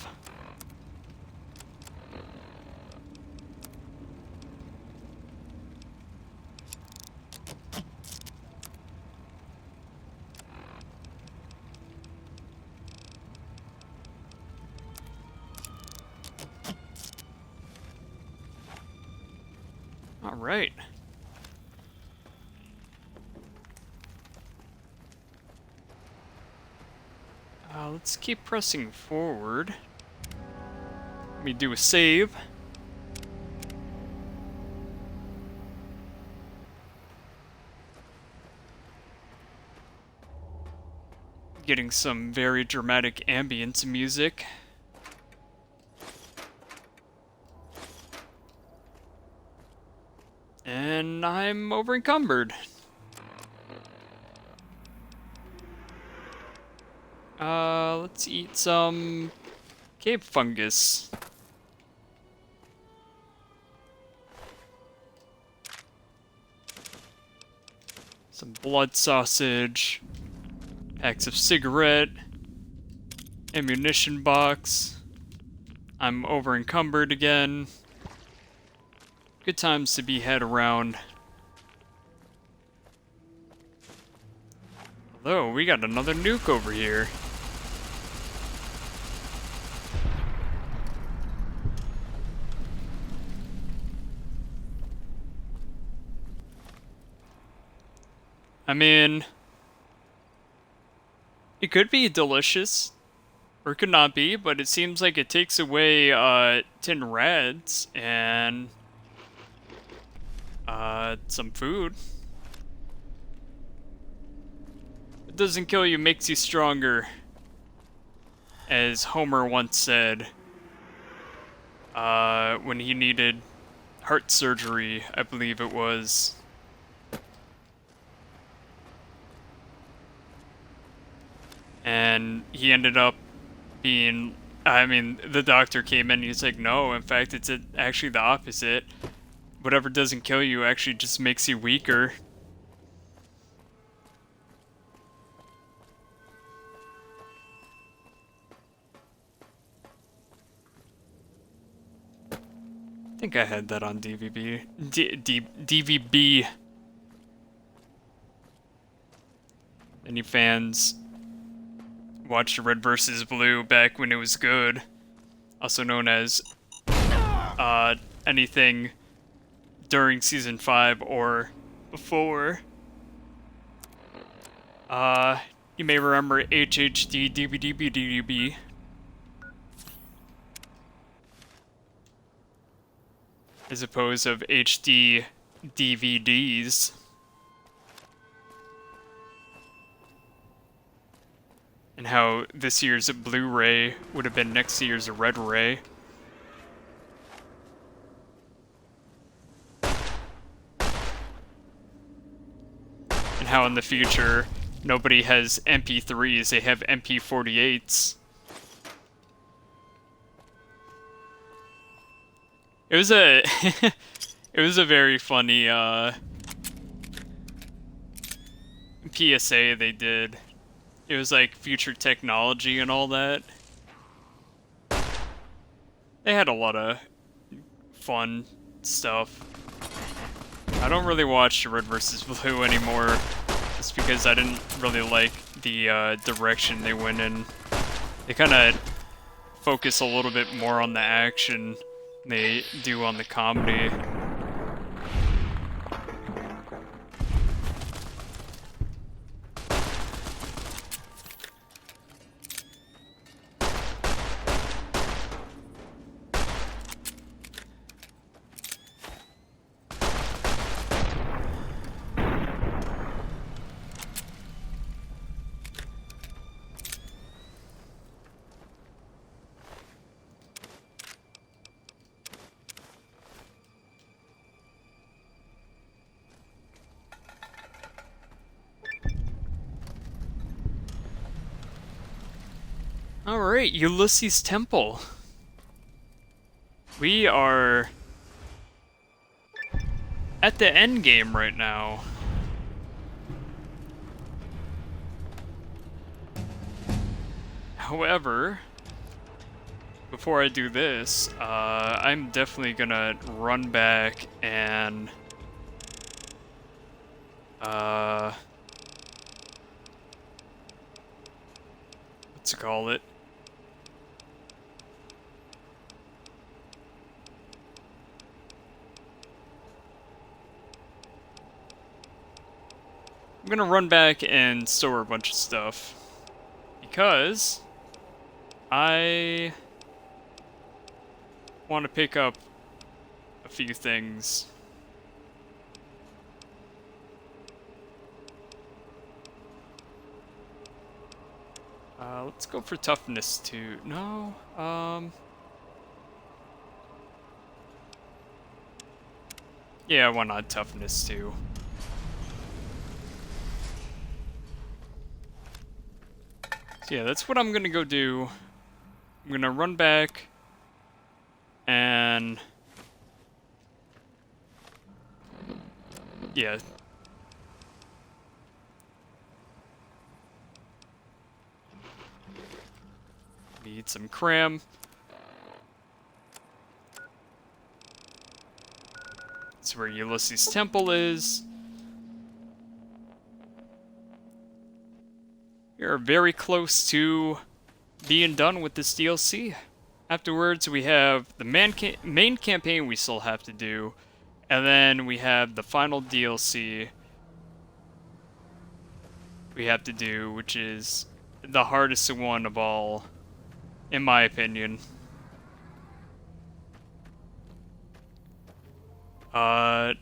All right. Let's keep pressing forward. Let me do a save. Getting some very dramatic ambient music. And I'm over encumbered. Let's eat some cave fungus. Some blood sausage. Packs of cigarette. Ammunition box. I'm over encumbered again. Good times to be head around. Although, we got another nuke over here. I mean, it could be delicious, or it could not be, but it seems like it takes away, tin reds and some food. doesn't kill you makes you stronger. As Homer once said, when he needed heart surgery, I believe it was. And he ended up being, I mean, the doctor came in and he's like, no, in fact, it's actually the opposite. Whatever doesn't kill you actually just makes you weaker. I think I had that on DVB. DVB. Any fans watched Red vs. Blue back when it was good, also known as anything during season 5 or before. You may remember HHD DVD. As opposed of HD DVDs. And how this year's Blu-ray would have been next year's Red-Ray. And how in the future, nobody has MP3s, they have MP48s. It was a it was a very funny PSA they did. It was like future technology and all that. They had a lot of fun stuff. I don't really watch Red vs. Blue anymore, just because I didn't really like the direction they went in. They kind of focus a little bit more on the action than they do on the comedy. Alright, Ulysses Temple. We are at the end game right now. However, before I do this, I'm definitely gonna run back and what's it call it? I'm gonna run back and store a bunch of stuff because I want to pick up a few things. Let's go for toughness 2. No, yeah, why not toughness 2? So yeah, that's what I'm gonna go do. I'm gonna run back and yeah. Need some cram. That's where Ulysses Temple is. We are very close to being done with this DLC. Afterwards, we have the main campaign we still have to do, and then we have the final DLC we have to do, which is the hardest one of all, in my opinion. So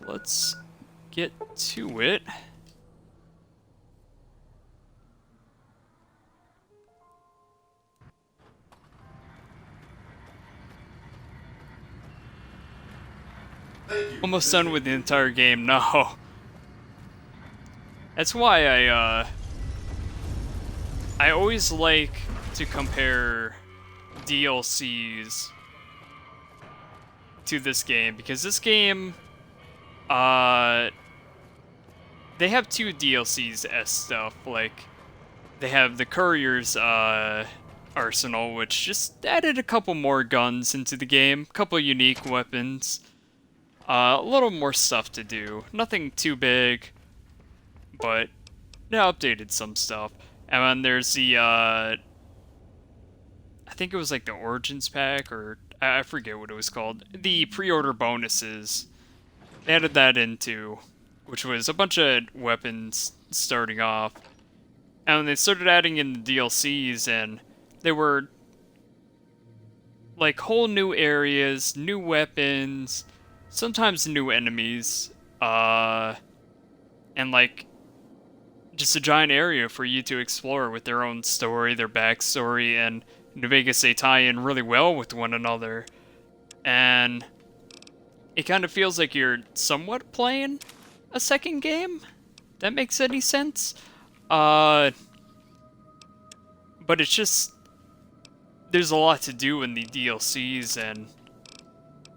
let's get to it. Almost done with the entire game. No. That's why I always like to compare DLCs to this game, because this game, they have 2 DLCs as stuff. Like, they have the Courier's arsenal, which just added a couple more guns into the game, a couple unique weapons, a little more stuff to do. Nothing too big, but they updated some stuff. And then there's the, I think it was like the Origins pack, or I forget what it was called. The pre-order bonuses. They added that into, which was a bunch of weapons starting off. And they started adding in the DLCs, and they were like whole new areas, new weapons, sometimes new enemies, and like just a giant area for you to explore with their own story, their backstory, and New Vegas, they tie in really well with one another. And it kind of feels like you're somewhat playing a second game. That makes any sense? But it's just, there's a lot to do in the DLCs, and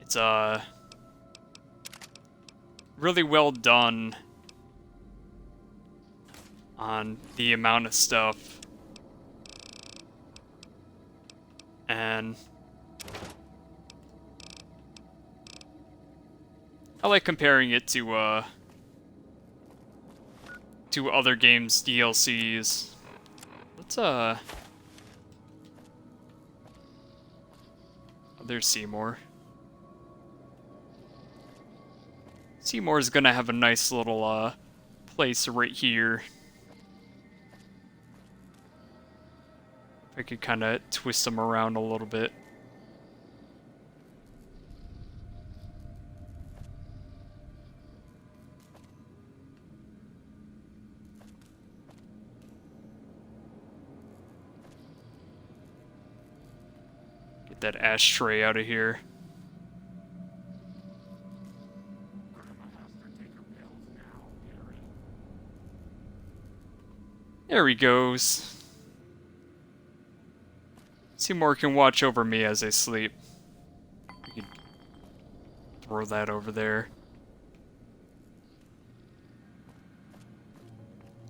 it's really well done on the amount of stuff. And I like comparing it to other games' DLCs. Let's oh, there's Seymour. Seymour's gonna have a nice little place right here. If I could kind of twist them around a little bit. Get that ashtray out of here. There he goes. Seymour can watch over me as I sleep. We can throw that over there.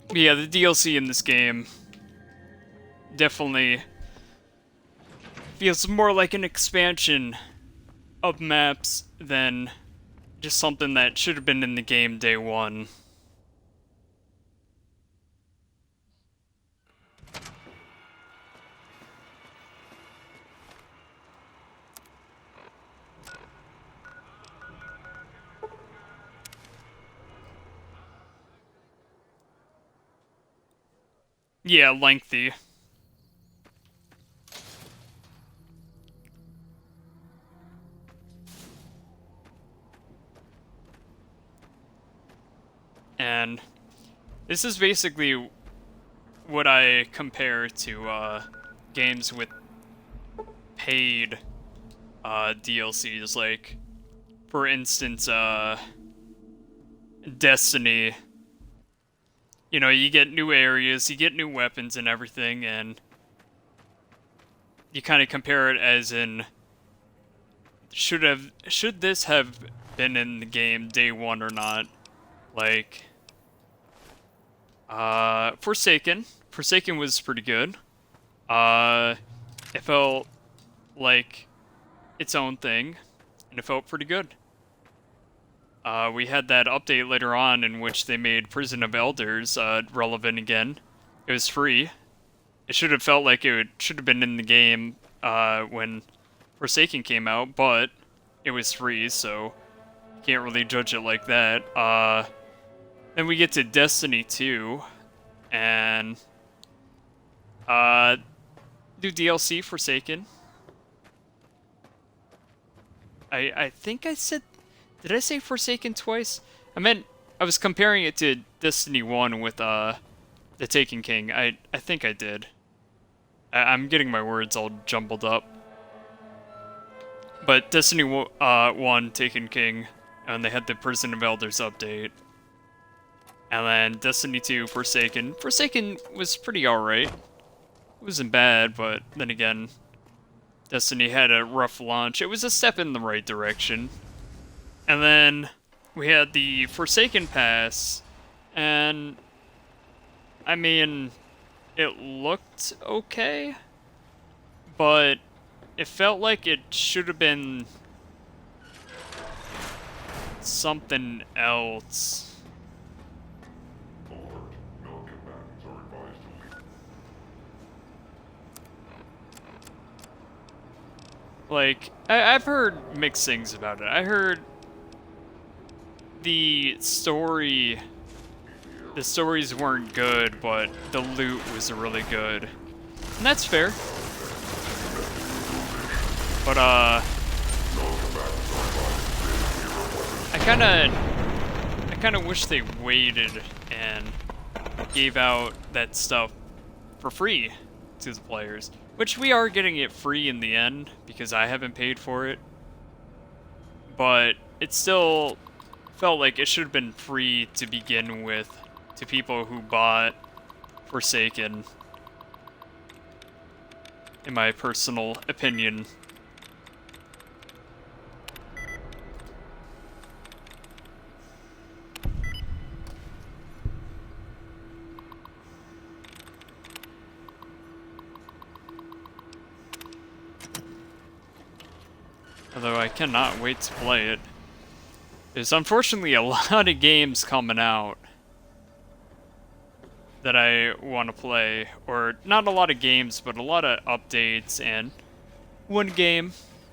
But yeah, the DLC in this game definitely feels more like an expansion of maps than just something that should have been in the game day one. Yeah, lengthy. And this is basically what I compare to games with paid DLCs. Like, for instance, Destiny. You know, you get new areas, you get new weapons and everything, and you kind of compare it as in, should this have been in the game day one or not? Like, Forsaken was pretty good. It felt like its own thing, and it felt pretty good. We had that update later on in which they made Prison of Elders relevant again. It was free. It should have felt like it should have been in the game when Forsaken came out, but it was free, so you can't really judge it like that. Then we get to Destiny 2, and do DLC Forsaken. I think I said... Did I say Forsaken twice? I meant I was comparing it to Destiny 1 with the Taken King. I think I did. I'm getting my words all jumbled up. But Destiny 1, Taken King, and they had the Prison of Elders update. And then Destiny 2, Forsaken. Forsaken was pretty alright. It wasn't bad, but then again, Destiny had a rough launch. It was a step in the right direction. And then we had the Forsaken Pass, and I mean, it looked okay, but it felt like it should have been something else. Like, I've heard mixed things about it. I heard the stories weren't good, but the loot was really good. And that's fair. But, I kinda wish they waited and gave out that stuff for free to the players. Which we are getting it free in the end, because I haven't paid for it. But it still felt like it should have been free to begin with to people who bought Forsaken, in my personal opinion. Although I cannot wait to play it. There's unfortunately a lot of games coming out that I want to play. Or, not a lot of games, but a lot of updates and one game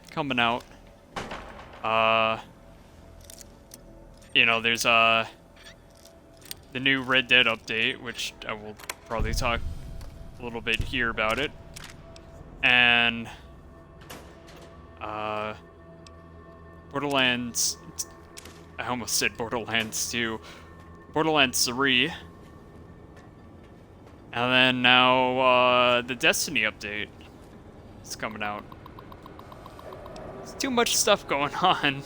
coming out. You know, there's the new Red Dead update, which I will probably talk a little bit here about it. And Borderlands, I almost said Borderlands 2, Borderlands 3, and then now the Destiny update is coming out. There's too much stuff going on.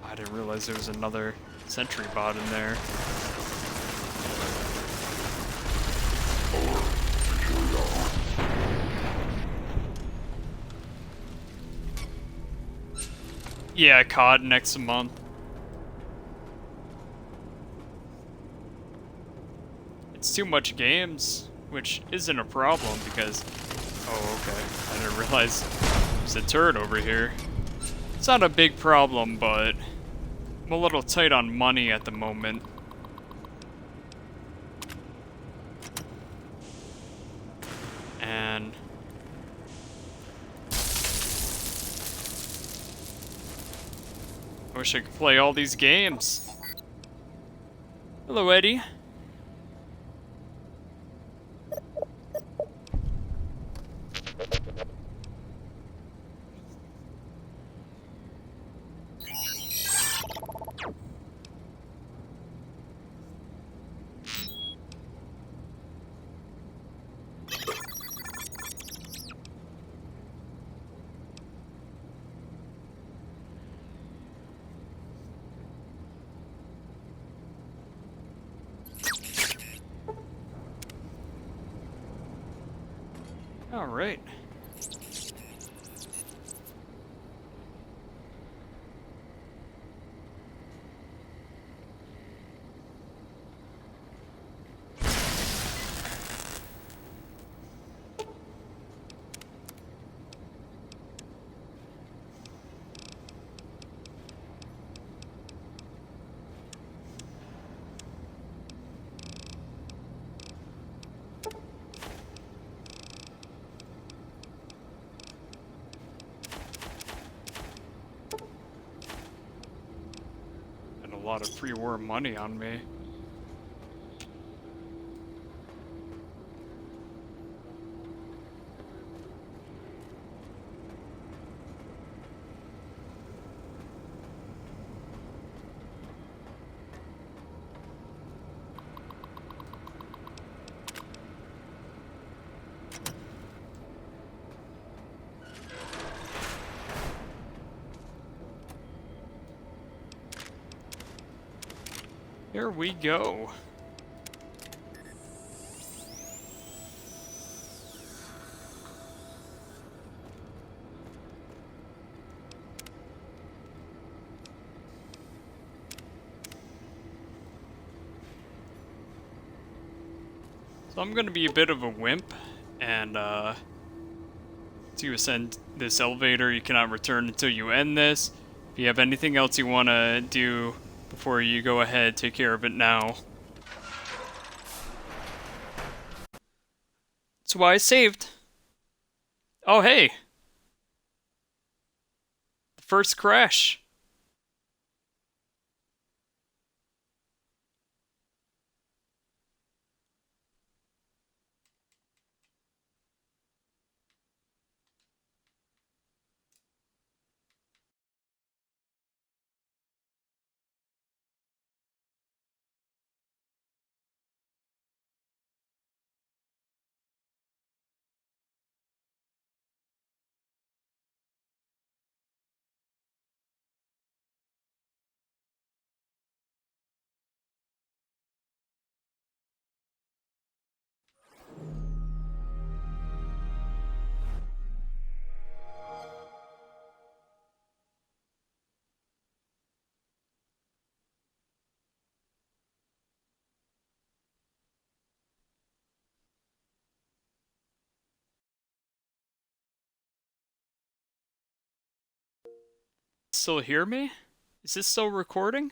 I didn't realize there was another sentry bot in there. Yeah, COD next month. It's too much games, which isn't a problem because... Oh, okay. I didn't realize there's a turret over here. It's not a big problem, but I'm a little tight on money at the moment. And I wish I could play all these games. Hello, Eddie. All right. lot of pre-war money on me. Here we go. So I'm gonna be a bit of a wimp, and to ascend this elevator, you cannot return until you end this. If you have anything else you want to do before you go ahead, take care of it now. That's why I saved. Oh, hey. The first crash. Still hear me? Is this still recording?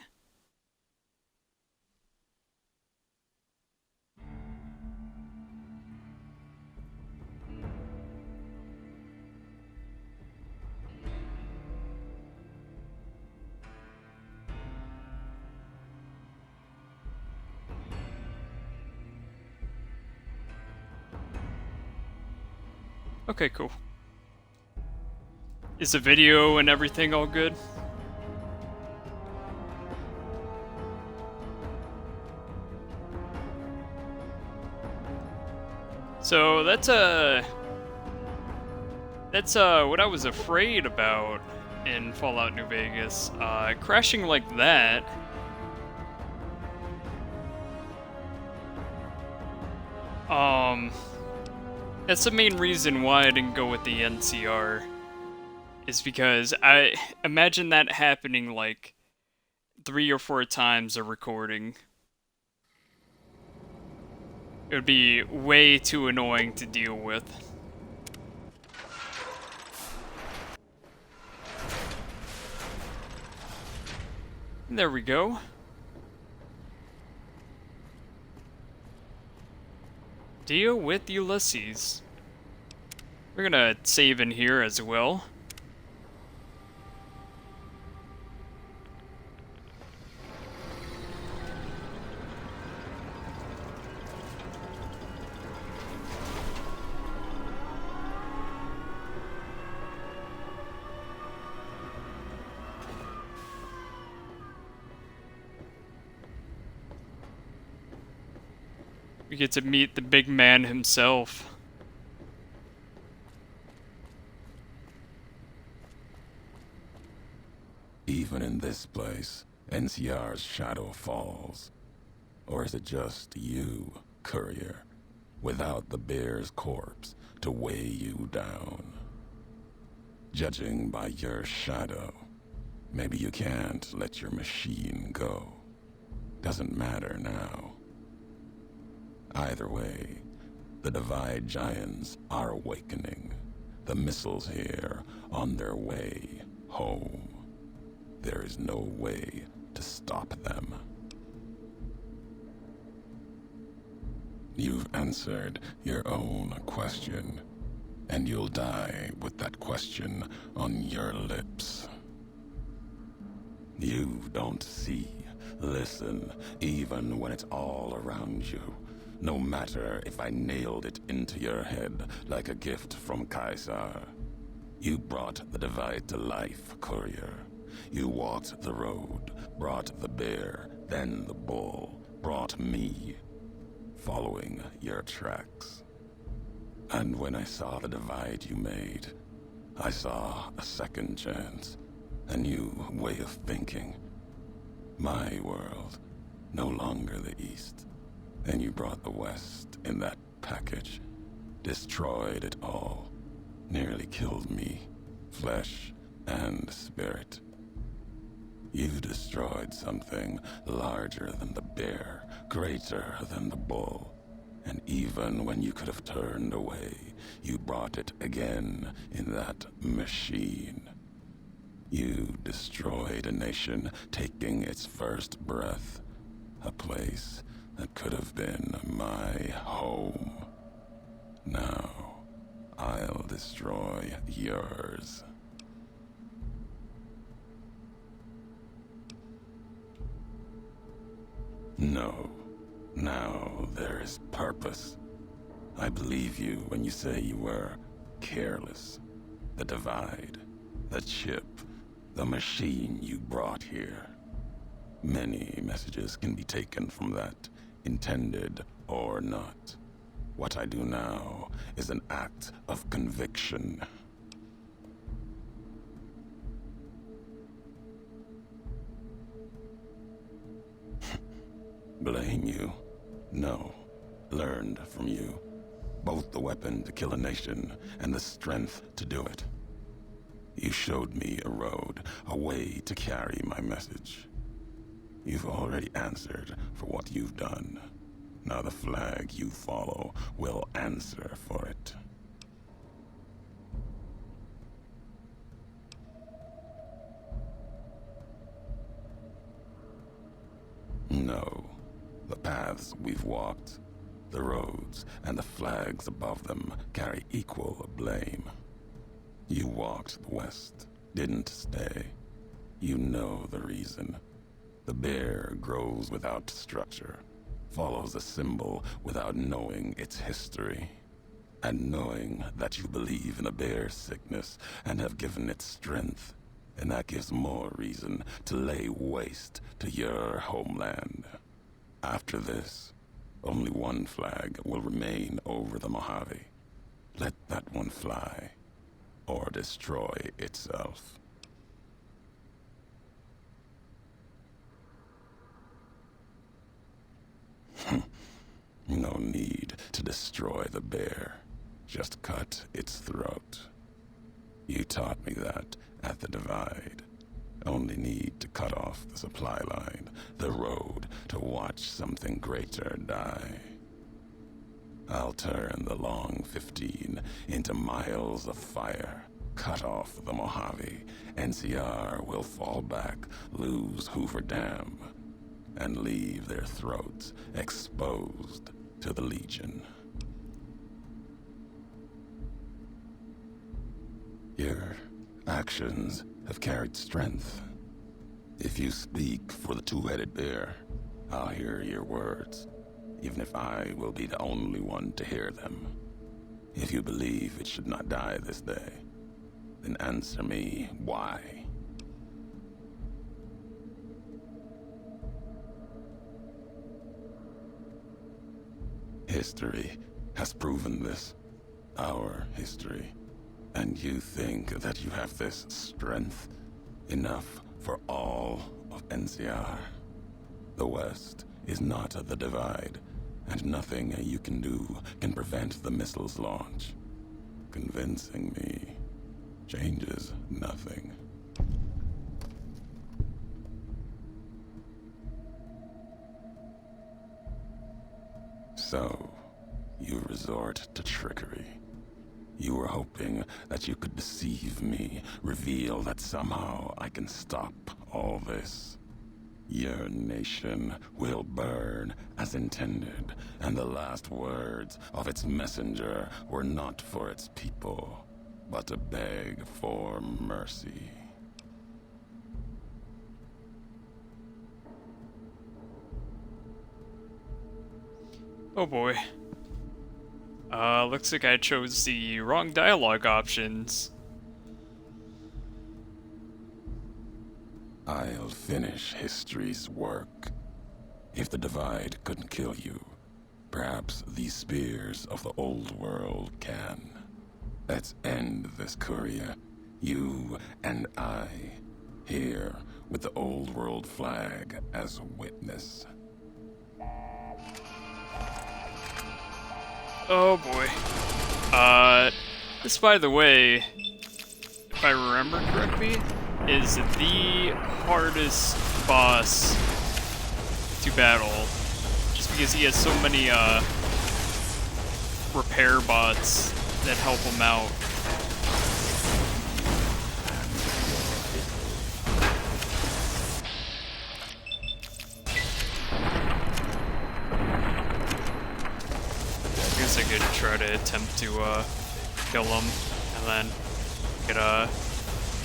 Okay, cool. Is the video and everything all good? So that's what I was afraid about in Fallout New Vegas. Crashing like that. That's the main reason why I didn't go with the NCR. Is because I imagine that happening like 3 or 4 times a recording. It would be way too annoying to deal with. There we go. Deal with Ulysses. We're gonna save in here as well. We get to meet the big man himself. Even in this place, NCR's shadow falls. Or is it just you, courier, without the bear's corpse to weigh you down? Judging by your shadow, maybe you can't let your machine go. Doesn't matter now. Either way, the Divide Giants are awakening. The missiles here on their way home. There is no way to stop them. You've answered your own question, and you'll die with that question on your lips. You don't see Listen, even when it's all around you. No matter if I nailed it into your head like a gift from Caesar. You brought the Divide to life, Courier. You walked the road, brought the bear, then the bull, brought me, following your tracks. And when I saw the divide you made, I saw a second chance, a new way of thinking. My world, no longer the East. And you brought the West in that package, destroyed it all, nearly killed me, flesh and spirit. You destroyed something larger than the bear, greater than the bull. And even when you could have turned away, you brought it again in that machine. You destroyed a nation taking its first breath, a place that could have been my home. Now, I'll destroy yours. No. Now there is purpose. I believe you when you say you were careless. The divide, the chip, the machine you brought here. Many messages can be taken from that, intended or not. What I do now is an act of conviction. Blame you? No. Learned from you. Both the weapon to kill a nation and the strength to do it. You showed me a road, a way to carry my message. You've already answered for what you've done. Now the flag you follow will answer for it. No. The paths we've walked, the roads, and the flags above them carry equal blame. You walked the West, didn't stay. You know the reason. The bear grows without structure, follows a symbol without knowing its history. And knowing that you believe in a bear's sickness and have given it strength, and that gives more reason to lay waste to your homeland. After this, only one flag will remain over the Mojave. Let that one fly, or destroy itself. No need to destroy the bear. Just cut its throat. You taught me that at the Divide. Only need to cut off the supply line, the road, to watch something greater die. I'll turn the long 15 into miles of fire. Cut off the Mojave. NCR will fall back, lose Hoover Dam, and leave their throats exposed to the Legion. Your actions have carried strength. If you speak for the two-headed bear, I'll hear your words, even if I will be the only one to hear them. If you believe it should not die this day, then answer me why. History has proven this. Our history. And you think that you have this strength? Enough for all of NCR? The West is not the Divide, and nothing you can do can prevent the missile's launch. Convincing me changes nothing. So, you resort to trickery. You were hoping that you could deceive me, reveal that somehow I can stop all this. Your nation will burn as intended, and the last words of its messenger were not for its people, but to beg for mercy. Oh boy. Looks like I chose the wrong dialogue options. I'll finish history's work. If the Divide couldn't kill you, perhaps these spears of the old world can. Let's end this, Courier. You and I, here with the old world flag as a witness. Oh boy. This, by the way, if I remember correctly, is the hardest boss to battle. Just because he has so many, repair bots that help him out. I guess I could try to attempt to, kill him, and then could,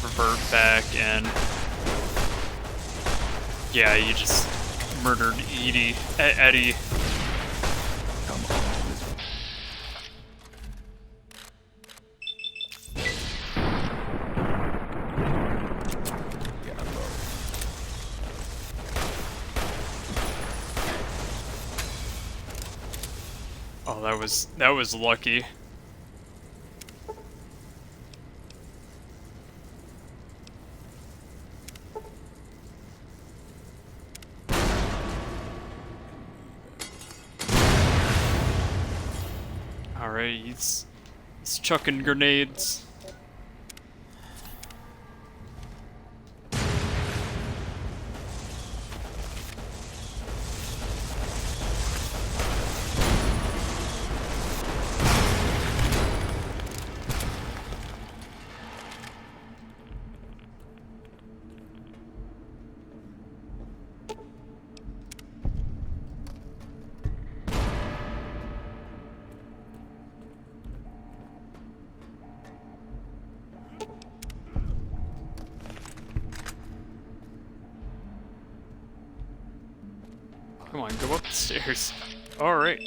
revert back and... Yeah, you just murdered Eddie. Come on, this way. Yeah, low. Oh, that was lucky. Alright, he's chucking grenades. Come on, go up the stairs. Alright.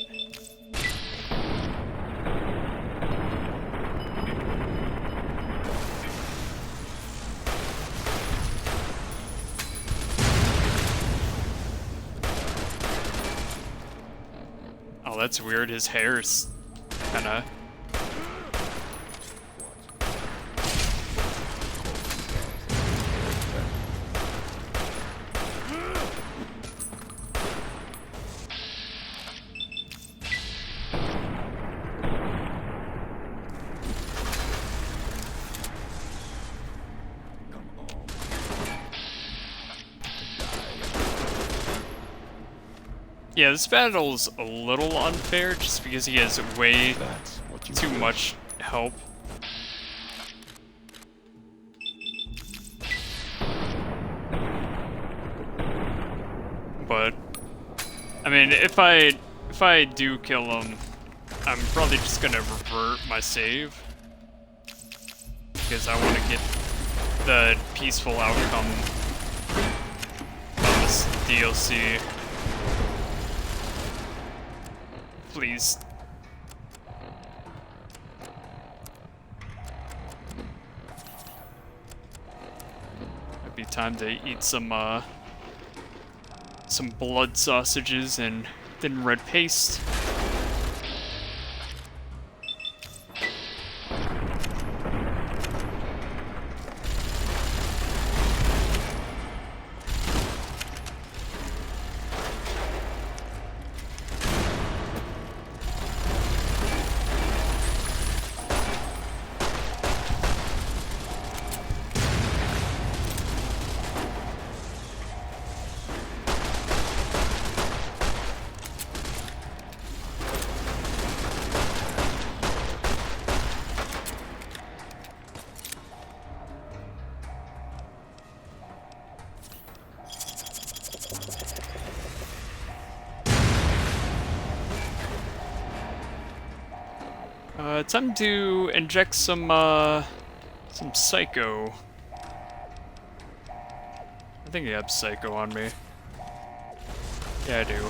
Oh, that's weird. His hair's kinda... Yeah, this battle's a little unfair just because he has way That's what you too do. much help. But I mean, if I do kill him, I'm probably just gonna revert my save because I want to get the peaceful outcome of this DLC. Please. Might be time to eat some blood sausages and thin red paste. Time to inject some psycho. I think I have psycho on me. Yeah, I do.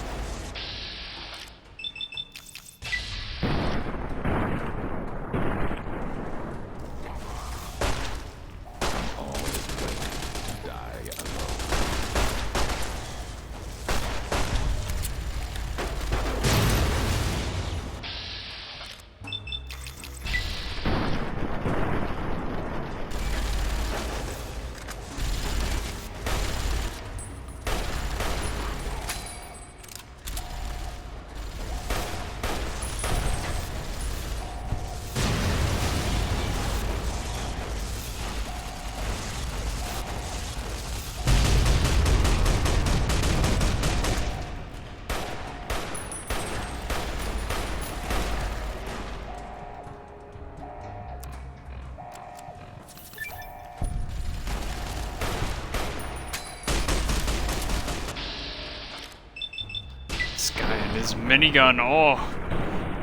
his minigun. Oh,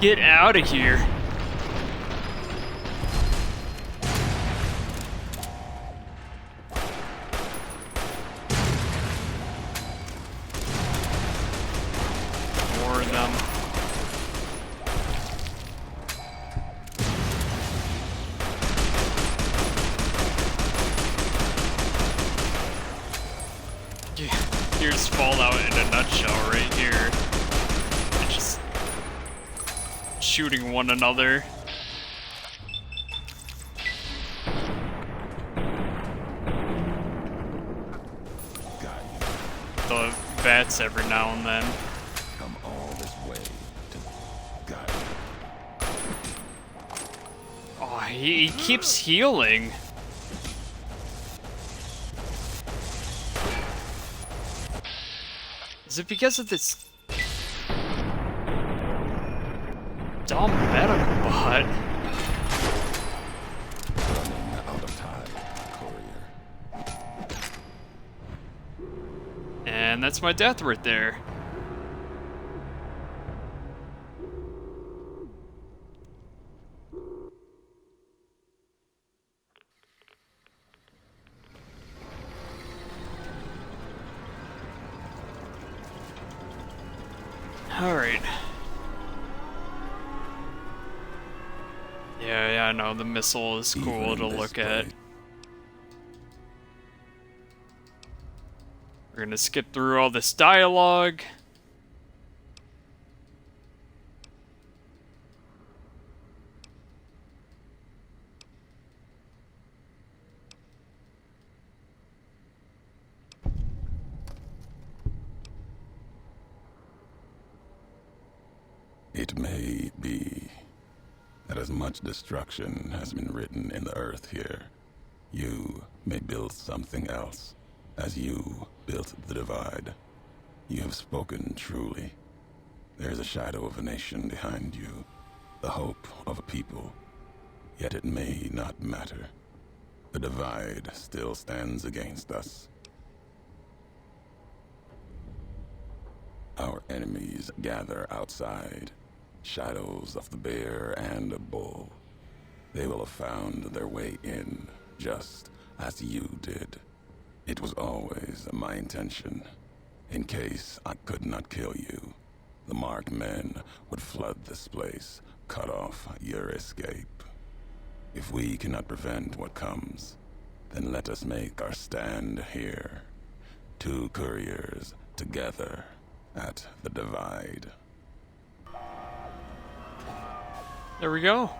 get out of here. More of them. Here's Fallout in a nutshell right here. They're just shooting one another. The bats every now and then. Come all this way to God. Oh, he keeps healing. Is it because of this dumb medical bot? Running out of time, courier. And that's my death right there. Alright. Yeah, I know, the missile is cool Even to this look at. place. We're gonna skip through all this dialogue. It may be that as much destruction has been written in the earth here, you may build something else, as you built the divide. You have spoken truly. There is a shadow of a nation behind you, the hope of a people. Yet it may not matter. The divide still stands against us. Our enemies gather outside, shadows of the bear and a bull. They will have found their way in, just as you did. It was always my intention. In case I could not kill you, the marked men would flood this place, cut off your escape. If we cannot prevent what comes, then let us make our stand here. Two couriers together at the divide. There we go.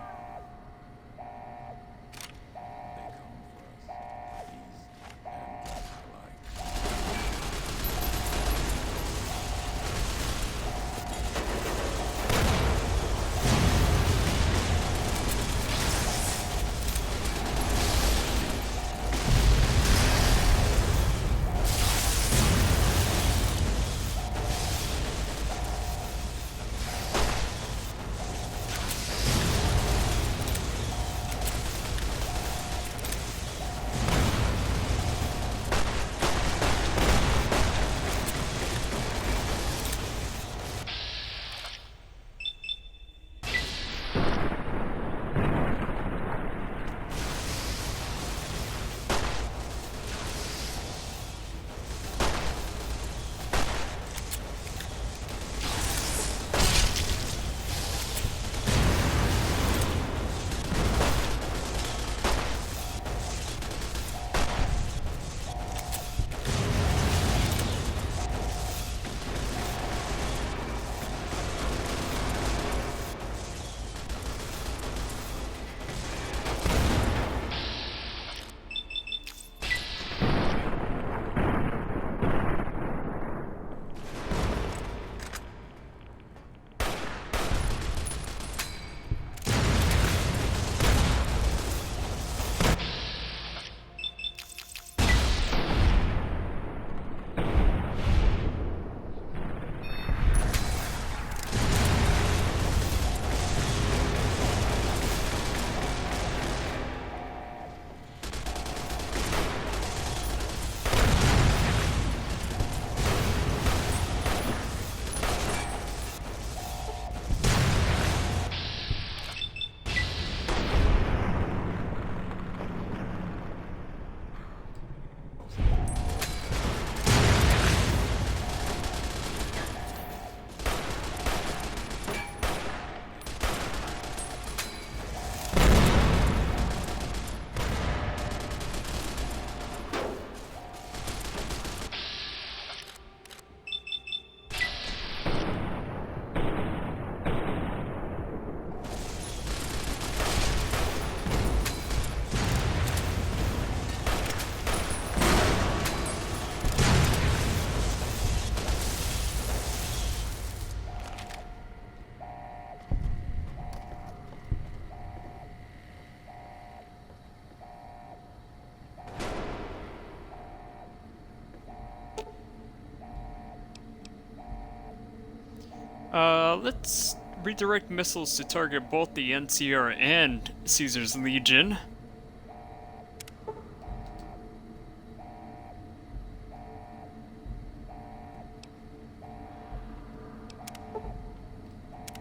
Let's redirect missiles to target both the NCR and Caesar's Legion.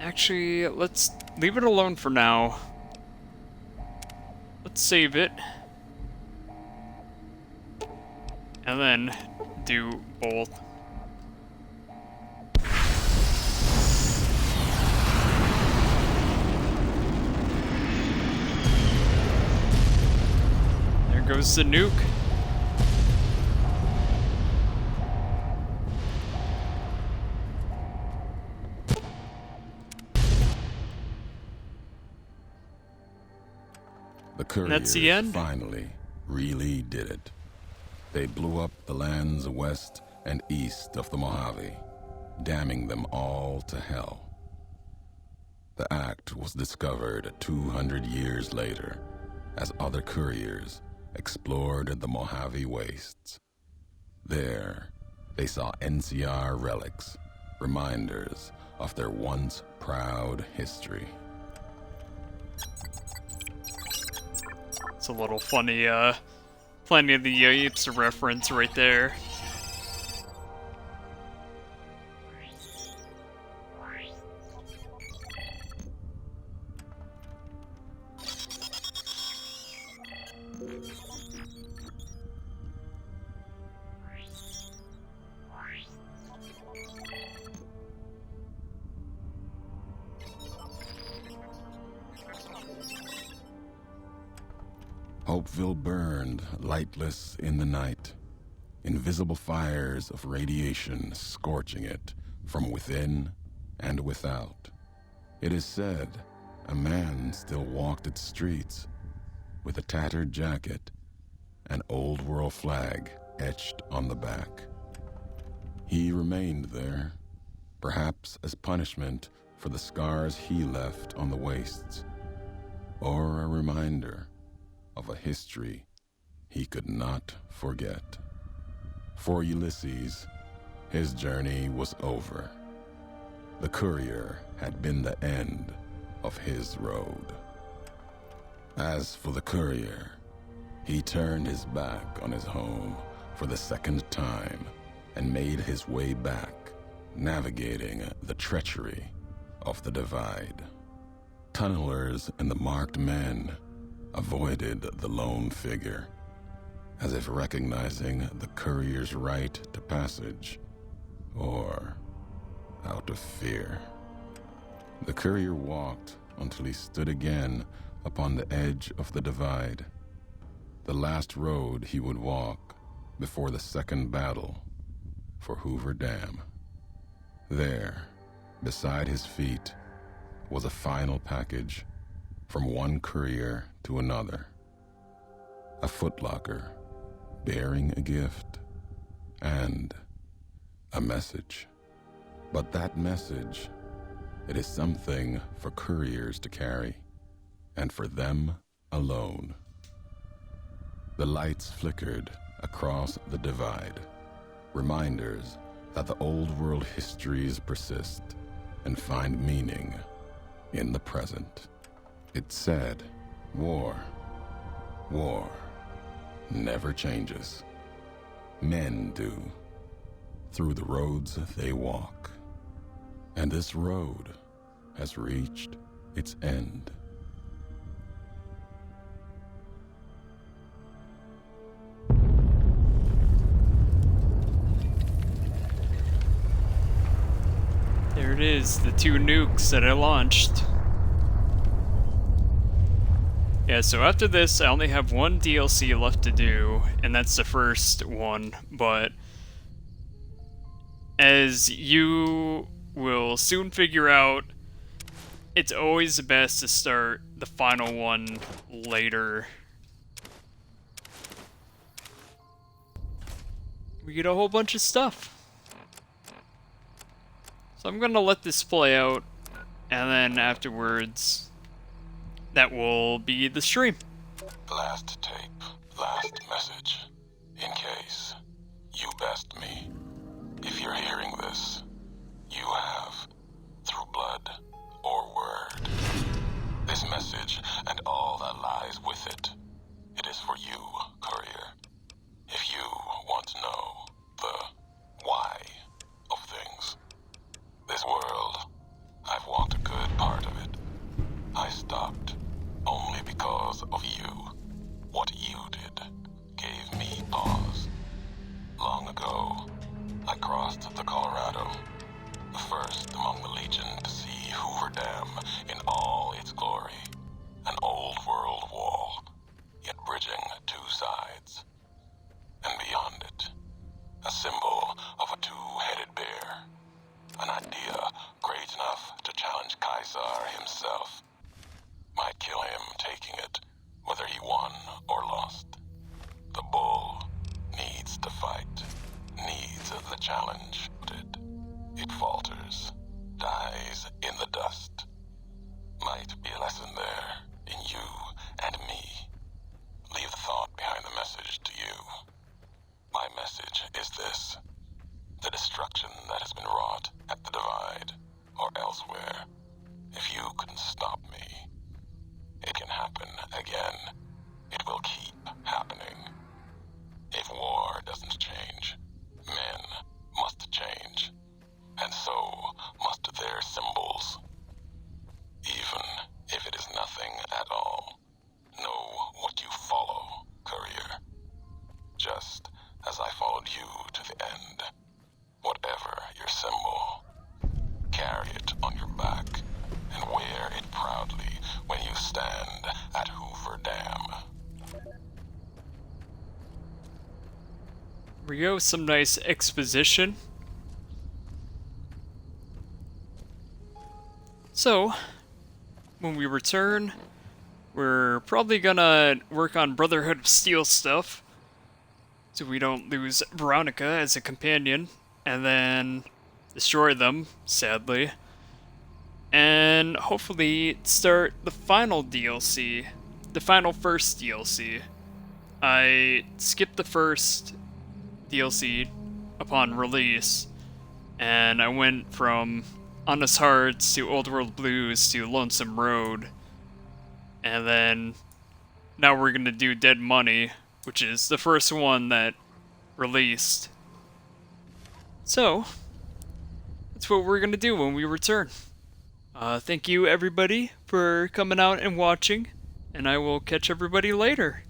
Actually, let's leave it alone for now. Let's save it. And then do both. There goes the nuke. The couriers That's the end? finally really did it. They blew up the lands west and east of the Mojave, damning them all to hell. The act was discovered 200 years later as other couriers explored the Mojave wastes. There, they saw NCR relics, reminders of their once proud history. It's a little funny, Planet of the Apes reference right there. Hopeville burned lightless in the night, invisible fires of radiation scorching it from within and without. It is said a man still walked its streets with a tattered jacket, an old world flag etched on the back. He remained there, perhaps as punishment for the scars he left on the wastes, or a reminder of a history he could not forget. For Ulysses, his journey was over. The courier had been the end of his road. As for the courier, he turned his back on his home for the second time and made his way back, navigating the treachery of the divide. Tunnelers and the marked men avoided the lone figure, as if recognizing the courier's right to passage, or out of fear. The courier walked until he stood again upon the edge of the divide, the last road he would walk before the second battle for Hoover Dam. There, beside his feet, was a final package from one courier to another. A footlocker bearing a gift and a message. But that message, it is something for couriers to carry, and for them alone. The lights flickered across the divide, reminders that the old world histories persist and find meaning in the present. It said, war never changes. Men do, through the roads they walk. And this road has reached its end. There it is, the 2 nukes that I launched. Yeah, so after this, I only have 1 DLC left to do, and that's the first one, but as you will soon figure out, it's always best to start the final one later. We get a whole bunch of stuff. So I'm gonna let this play out, and then afterwards, that will be the stream. Last tape, last message. In case you best me. If you're hearing this, you have through blood or word. This message and all that lies with it, it is for you, Courier. If you want to know the why of things. This world, I've walked a good part of it. I stopped only because of you. What you did gave me pause. Long ago, I crossed the Colorado, the first among the Legion to see Hoover Dam in all its glory. An old world wall, yet bridging two sides. And beyond it, a symbol of a two-headed bear. An idea great enough to challenge Caesar himself. Might kill him taking it, whether he won or lost. The bull needs to fight, needs the challenge. It falters, dies in the dust. Might be a lesson there, in you and me. Leave the thought behind the message to you. My message is this. The destruction that has been wrought at the Divide, or elsewhere, if you couldn't stop me, it can happen again. It will keep happening. If war doesn't change, men must change, and so must their symbols. Even if it is nothing at all, know what you follow, Courier. Just as I followed you to the end. Whatever your symbol, carry it on your back and wear it proudly when you stand at Hoover Dam. Here we go, some nice exposition. So, when we return, we're probably gonna work on Brotherhood of Steel stuff, so we don't lose Veronica as a companion, and then destroy them, sadly. And hopefully start the final DLC, the final first DLC. I skipped the first DLC upon release, and I went from Honest Hearts to Old World Blues to Lonesome Road. And then now we're gonna do Dead Money, which is the first one that released. So, that's what we're gonna do when we return. Thank you everybody for coming out and watching, and I will catch everybody later.